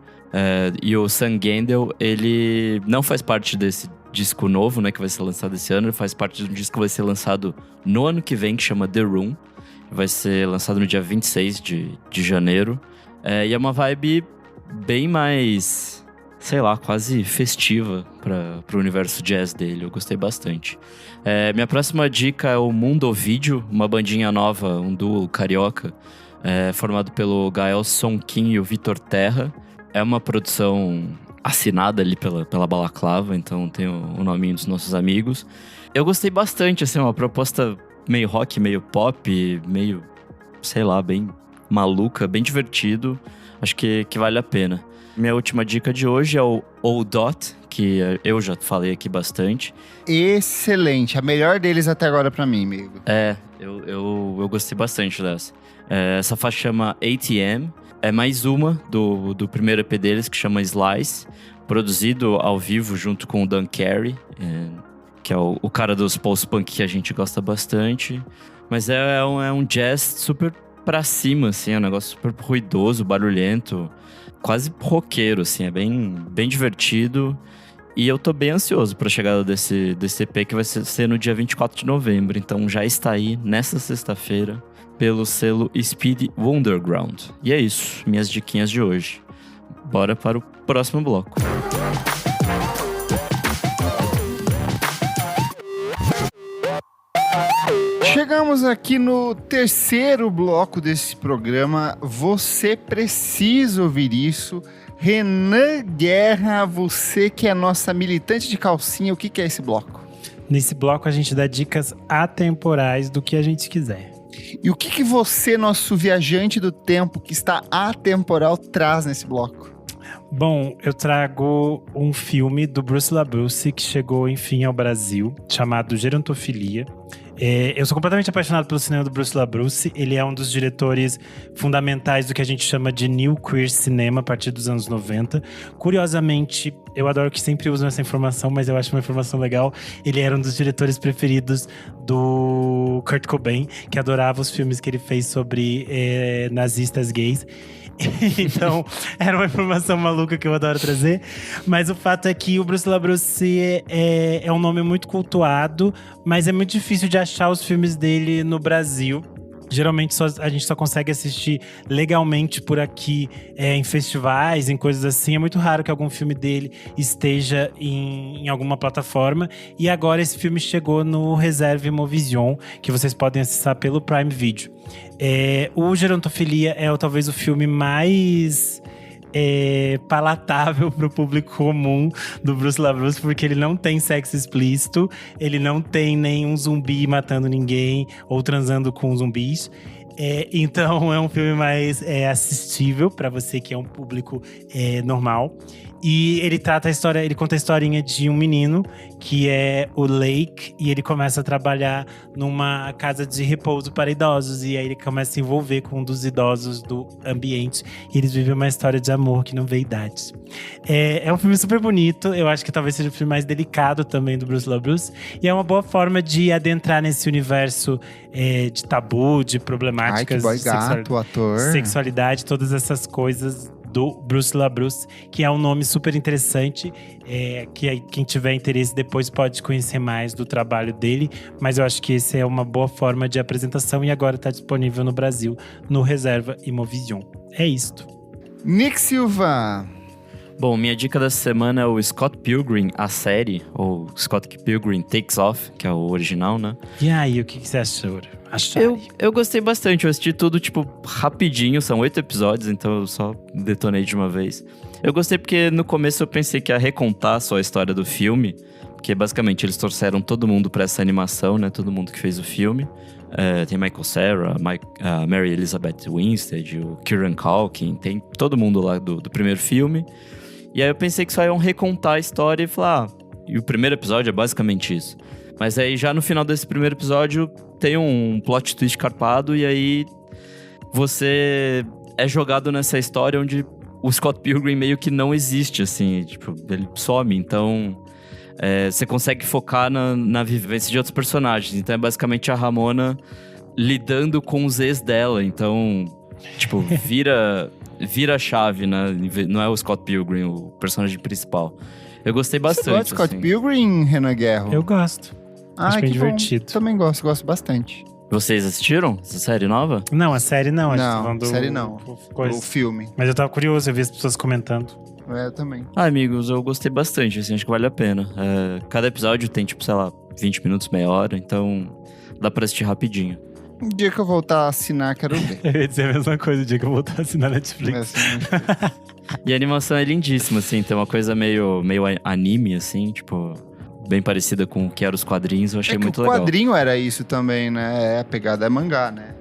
e o Sam Gendel, ele não faz parte desse disco novo, né, que vai ser lançado esse ano, ele faz parte de um disco que vai ser lançado no ano que vem, que chama The Room, vai ser lançado no dia 26 de janeiro, e é uma vibe bem mais sei lá, quase festiva para o universo jazz dele. Eu gostei bastante. Minha próxima dica é o Mundo Vídeo, uma bandinha nova, um duo carioca, formado pelo Gael Sonquim e o Vitor Terra. É uma produção assinada ali pela Balaclava, então tem o nominho dos nossos amigos. Eu gostei bastante, assim, uma proposta meio rock, meio pop, meio, sei lá, bem maluca, bem divertido. Acho que vale a pena. Minha última dica de hoje é o O-Dot, que eu já falei aqui bastante. Excelente, a melhor deles até agora pra mim, amigo. Eu gostei bastante dessa. Essa faixa chama ATM, é mais uma do primeiro EP deles, que chama Slice, produzido ao vivo junto com o Dan Carey, que é o cara dos post-punk que a gente gosta bastante. Mas é um jazz super pra cima, assim, é um negócio super ruidoso, barulhento, quase roqueiro, assim, é bem divertido. E eu tô bem ansioso pra chegada desse EP, que vai ser no dia 24 de novembro. Então já está aí, nessa sexta-feira, pelo selo Speed Wonderground. E é isso, minhas diquinhas de hoje. Bora para o próximo bloco. Chegamos aqui no terceiro bloco desse programa. Você precisa ouvir isso. Renan Guerra, você que é nossa militante de calcinha, o que é esse bloco? Nesse bloco a gente dá dicas atemporais do que a gente quiser. E o que você, nosso viajante do tempo que está atemporal, traz nesse bloco? Bom, eu trago um filme do Bruce LaBruce que chegou, enfim, ao Brasil, chamado Gerontofilia. Eu sou completamente apaixonado pelo cinema do Bruce LaBruce. Ele é um dos diretores fundamentais do que a gente chama de New Queer Cinema, a partir dos anos 90. Curiosamente, eu adoro que sempre usam essa informação, mas eu acho uma informação legal. Ele era um dos diretores preferidos do Kurt Cobain, que adorava os filmes que ele fez sobre nazistas gays. Então, era uma informação maluca que eu adoro trazer. Mas o fato é que o Bruce LaBruce é um nome muito cultuado, mas é muito difícil de achar os filmes dele no Brasil. Geralmente a gente só consegue assistir legalmente por aqui, em festivais, em coisas assim. É muito raro que algum filme dele esteja em alguma plataforma. E agora esse filme chegou no Reserve Movision, que vocês podem acessar pelo Prime Video. O Gerontofilia é talvez o filme mais palatável para o público comum do Bruce LaBruce, porque ele não tem sexo explícito, ele não tem nenhum zumbi matando ninguém ou transando com zumbis. Então é um filme mais assistível para você que é um público normal. E ele conta a historinha de um menino que é o Lake, e ele começa a trabalhar numa casa de repouso para idosos, e aí ele começa a se envolver com um dos idosos do ambiente, e eles vivem uma história de amor que não vê idades. É um filme super bonito, eu acho que talvez seja o filme mais delicado também do Bruce LaBruce, e é uma boa forma de adentrar nesse universo de tabu, de problemáticas. Ai, que boy gato, ator. Sexualidade, todas essas coisas do Bruce LaBruce, que é um nome super interessante, que quem tiver interesse depois pode conhecer mais do trabalho dele, mas eu acho que esse é uma boa forma de apresentação e agora está disponível no Brasil, no Reserva Imovision. É isto. Nick Silva. Bom, minha dica dessa semana é o Scott Pilgrim, a série, ou Scott Pilgrim Takes Off, que é o original, né? E aí, o que você achou? Eu gostei bastante, eu assisti tudo, rapidinho, são 8 episódios, então eu só detonei de uma vez. Eu gostei porque no começo eu pensei que ia recontar só a história do filme, porque basicamente eles trouxeram todo mundo pra essa animação, né? Todo mundo que fez o filme. Tem Michael Cera, Mary Elizabeth Winstead, o Kieran Culkin, tem todo mundo lá do primeiro filme. E aí eu pensei que só iam recontar a história e falar, e o primeiro episódio é basicamente isso. Mas aí já no final desse primeiro episódio tem um plot twist carpado, e aí você é jogado nessa história onde o Scott Pilgrim meio que não existe, assim, ele some. Então você consegue focar na vivência de outros personagens. Então é basicamente a Ramona lidando com os ex dela. Então, vira a chave, né? Não é o Scott Pilgrim o personagem principal. Eu gostei bastante. Você gosta de Scott Pilgrim, Renan Guerra? Eu gosto. Acho bem divertido. Também gosto bastante. Vocês assistiram essa série nova? Não, a série não. Não, a série não. O filme. Mas eu tava curioso, eu vi as pessoas comentando. Eu também. Amigos, eu gostei bastante, assim, acho que vale a pena. Cada episódio tem, tipo, sei lá, 20 minutos, meia hora, então dá pra assistir rapidinho. Um dia que eu voltar a assinar, quero ver. Eu ia dizer a mesma coisa, o dia que eu voltar a assinar Netflix. E a animação é lindíssima, assim, tem uma coisa meio anime, assim, tipo, bem parecida com o que eram os quadrinhos, eu achei muito legal. O quadrinho era isso também, né? A pegada é mangá, né?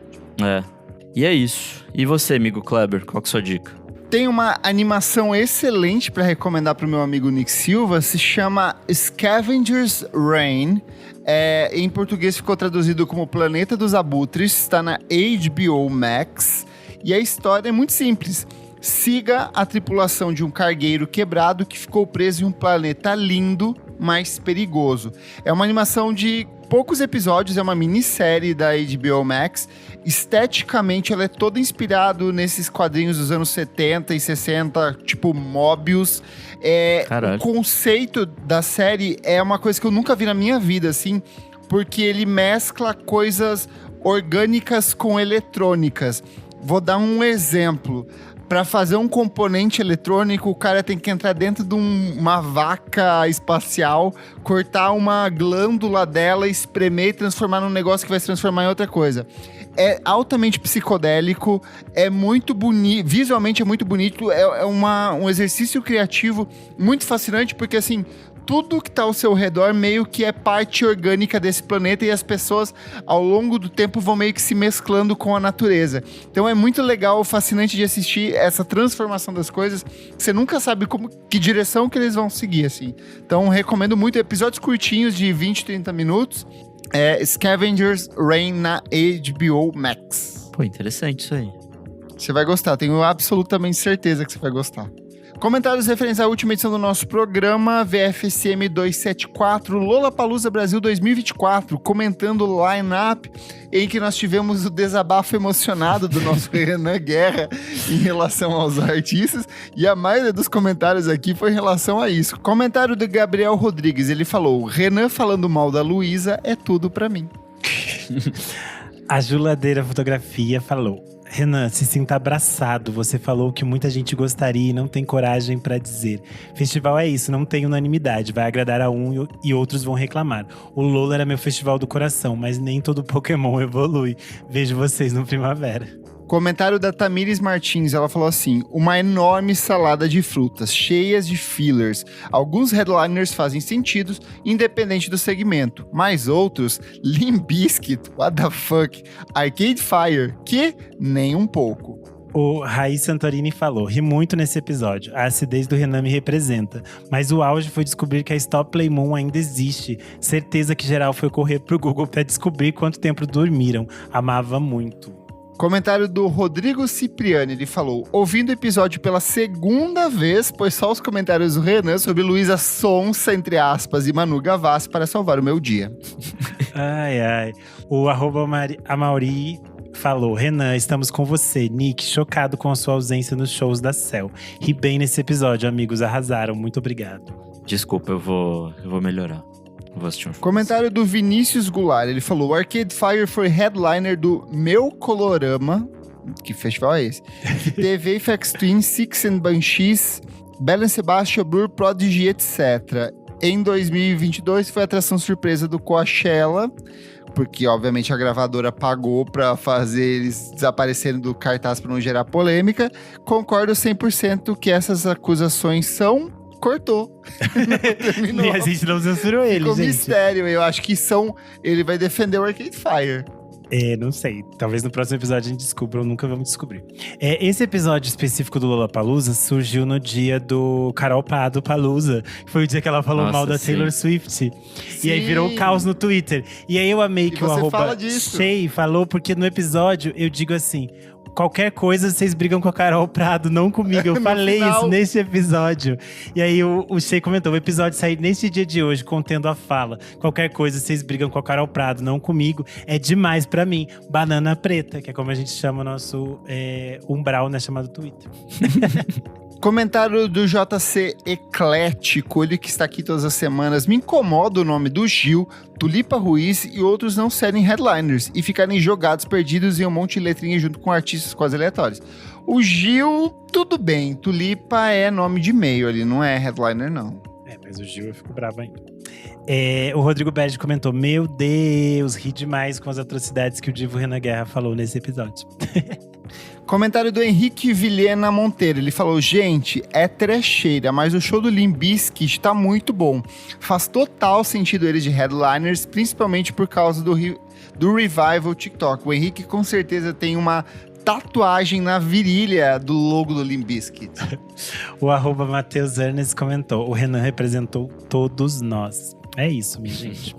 E é isso. E você, amigo Kleber, qual que é a sua dica? Tem uma animação excelente para recomendar para o meu amigo Nick Silva, se chama Scavenger's Reign. Em português ficou traduzido como Planeta dos Abutres, está na HBO Max. E a história é muito simples. Siga a tripulação de um cargueiro quebrado que ficou preso em um planeta lindo, mas perigoso. É uma animação de poucos episódios, é uma minissérie da HBO Max. Esteticamente, ela é toda inspirada nesses quadrinhos dos anos 70 e 60, tipo Mobius. O conceito da série é uma coisa que eu nunca vi na minha vida, assim, porque ele mescla coisas orgânicas com eletrônicas. Vou dar um exemplo. Para fazer um componente eletrônico, o cara tem que entrar dentro de uma vaca espacial, cortar uma glândula dela, espremer e transformar num negócio que vai se transformar em outra coisa. É altamente psicodélico, é muito bonito, visualmente é muito bonito, é um exercício criativo muito fascinante, porque assim, tudo que está ao seu redor meio que é parte orgânica desse planeta e as pessoas, ao longo do tempo, vão meio que se mesclando com a natureza. Então é muito legal, fascinante de assistir essa transformação das coisas. Você nunca sabe que direção que eles vão seguir, assim. Então recomendo muito. Episódios curtinhos de 20, 30 minutos. Scavenger's Reign na HBO Max. Pô, interessante isso aí. Você vai gostar, tenho absolutamente certeza que você vai gostar. Comentários referentes à última edição do nosso programa, VFSM 274, Lollapalooza Brasil 2024, comentando o line-up em que nós tivemos o desabafo emocionado do nosso Renan Guerra em relação aos artistas, e a maioria dos comentários aqui foi em relação a isso. Comentário do Gabriel Rodrigues, ele falou: Renan falando mal da Luísa é tudo pra mim. A Juladeira Fotografia falou: Renan, se sinta abraçado. Você falou que muita gente gostaria e não tem coragem pra dizer. Festival é isso, não tem unanimidade. Vai agradar a um e outros vão reclamar. O Lola era meu festival do coração, mas nem todo Pokémon evolui. Vejo vocês no Primavera. Comentário da Tamires Martins, ela falou assim: uma enorme salada de frutas, cheias de fillers. Alguns headliners fazem sentido, independente do segmento, mas outros, Limp Bizkit, what the fuck, Arcade Fire, que nem um pouco. O Raiz Santorini falou: ri muito nesse episódio, a acidez do Renan me representa, mas o auge foi descobrir que a Stop Play Moon ainda existe. Certeza que geral foi correr pro Google pra descobrir quanto tempo dormiram. Amava muito. Comentário do Rodrigo Cipriani, ele falou: ouvindo o episódio pela segunda vez, pois só os comentários do Renan sobre Luísa Sonsa, entre aspas, e Manu Gavassi para salvar o meu dia. Ai. O @Amauri falou: Renan, estamos com você. Nick, chocado com a sua ausência nos shows da Cell. Ri bem nesse episódio, amigos, arrasaram. Muito obrigado. Desculpa, eu vou melhorar. Vou assistir um... Comentário do Vinícius Goulart, ele falou: o Arcade Fire foi headliner do Meu Colorama, que festival é esse? Que teve Aphex Twin, Six and Banshees, Belen Sebastian, Blur, Prodigy, etc. Em 2022 foi a atração surpresa do Coachella, porque obviamente a gravadora pagou pra fazer eles desaparecerem do cartaz pra não gerar polêmica. Concordo 100% que essas acusações são... cortou. E a gente não censurou ele, Ficou gente. mistério. Eu acho que ele vai defender o Arcade Fire. Não sei. Talvez no próximo episódio a gente descubra, ou nunca vamos descobrir. Esse episódio específico do Lollapalooza surgiu no dia do Carol Prado Palooza. Foi o dia que ela falou mal da Taylor Swift. Sim. E aí virou caos no Twitter. E aí eu amei que o @Shea falou, porque no episódio eu digo assim: qualquer coisa, vocês brigam com a Carol Prado, não comigo. Eu falei isso nesse episódio. E aí o Shea comentou: o episódio sair nesse dia de hoje, contendo a fala. Qualquer coisa, vocês brigam com a Carol Prado, não comigo. É demais pra mim. Banana preta, que é como a gente chama o nosso umbral, né? Chamado Twitter. Comentário do JC Eclético, ele que está aqui todas as semanas. Me incomoda o nome do Gil. Tulipa Ruiz e outros não serem headliners e ficarem jogados, perdidos em um monte de letrinhas junto com artistas quase aleatórios. O Gil, tudo bem. Tulipa é nome de e-mail ali, não é headliner, não. Mas o Gil eu fico bravo ainda. O Rodrigo Berge comentou: meu Deus, ri demais com as atrocidades que o divo Renan Guerra falou nesse episódio. Comentário do Henrique Vilhena Monteiro. Ele falou: gente, é trecheira, mas o show do Limp Bizkit tá muito bom. Faz total sentido eles de headliners, principalmente por causa do revival TikTok. O Henrique com certeza tem uma tatuagem na virilha do logo do Limp Bizkit. O @Matheus Ernest comentou: o Renan representou todos nós. É isso, minha gente.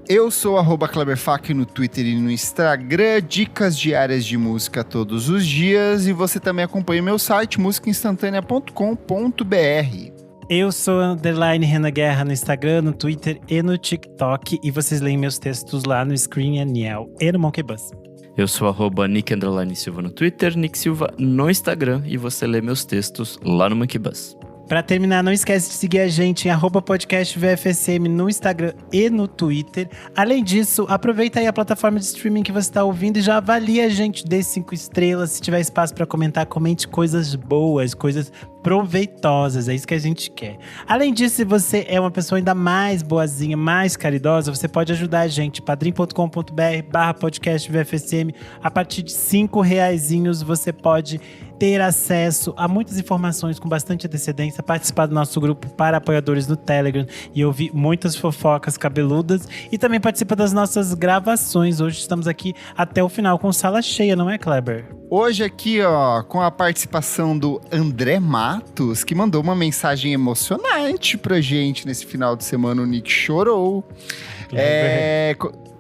Eu sou @KleberFak no Twitter e no Instagram, dicas diárias de música todos os dias, e você também acompanha meu site musicainstantanea.com.br. Eu sou _Renan Guerra no Instagram, no Twitter e no TikTok, e vocês leem meus textos lá no Screen Aniel e no Monkey Bus. Eu sou @Nick_Silva no Twitter, Nick Silva no Instagram, e você lê meus textos lá no Monkey Bus. Pra terminar, não esquece de seguir a gente em @podcastvfsm no Instagram e no Twitter. Além disso, aproveita aí a plataforma de streaming que você está ouvindo e já avalia a gente, dê 5 estrelas. Se tiver espaço para comentar, comente coisas boas, coisas proveitosas, é isso que a gente quer. Além disso, se você é uma pessoa ainda mais boazinha, mais caridosa, você pode ajudar a gente, padrim.com.br/podcastvfsm. A partir de R$5 você pode ter acesso a muitas informações com bastante antecedência, participar do nosso grupo para apoiadores no Telegram e ouvir muitas fofocas cabeludas, e também participa das nossas gravações. Hoje estamos aqui até o final com sala cheia, não é, Kleber? Hoje aqui, ó, com a participação do André Matos, que mandou uma mensagem emocionante pra gente nesse final de semana. O Nick chorou.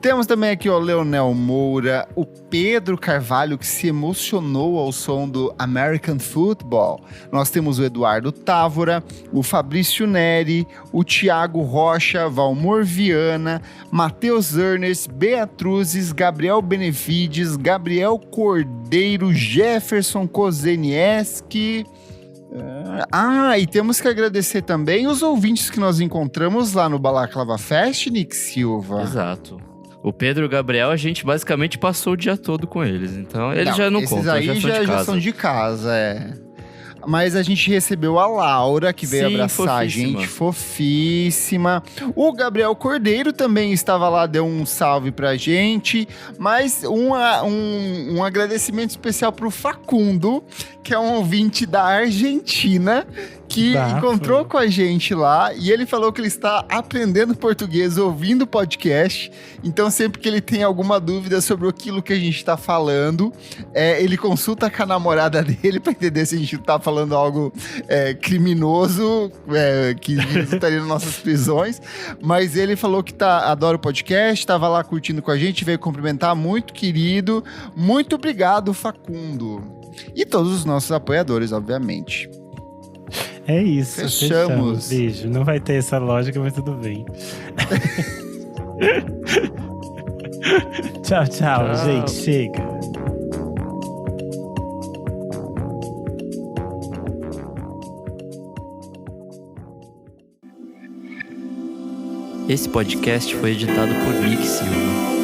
Temos também aqui o Leonel Moura, o Pedro Carvalho, que se emocionou ao som do American Football. Nós temos o Eduardo Távora, o Fabrício Neri, o Thiago Rocha, Valmor Viana, Matheus Ernest, Beatruzes, Gabriel Benevides, Gabriel Cordeiro, Jefferson Kozenieski. E temos que agradecer também os ouvintes que nós encontramos lá no Balaclava Fest, Nick Silva. Exato. O Pedro e o Gabriel, a gente basicamente passou o dia todo com eles. Então, eles já não contam, aí já são de casa, Mas a gente recebeu a Laura, que veio abraçar a gente, fofíssima. O Gabriel Cordeiro também estava lá, deu um salve pra gente. Mas um agradecimento especial pro Facundo, que é um ouvinte da Argentina, que encontrou com a gente lá, e ele falou que ele está aprendendo português ouvindo o podcast. Então, sempre que ele tem alguma dúvida sobre aquilo que a gente está falando, ele consulta com a namorada dele para entender se a gente está falando algo criminoso, que resultaria nas nossas prisões. Mas ele falou que adora o podcast, estava lá curtindo com a gente, veio cumprimentar, muito querido. Muito obrigado, Facundo. E todos os nossos apoiadores, obviamente. É isso. Fechamos. Beijo. Não vai ter essa lógica, mas tudo bem. Tchau, gente. Chega. Esse podcast foi editado por Nick Silva.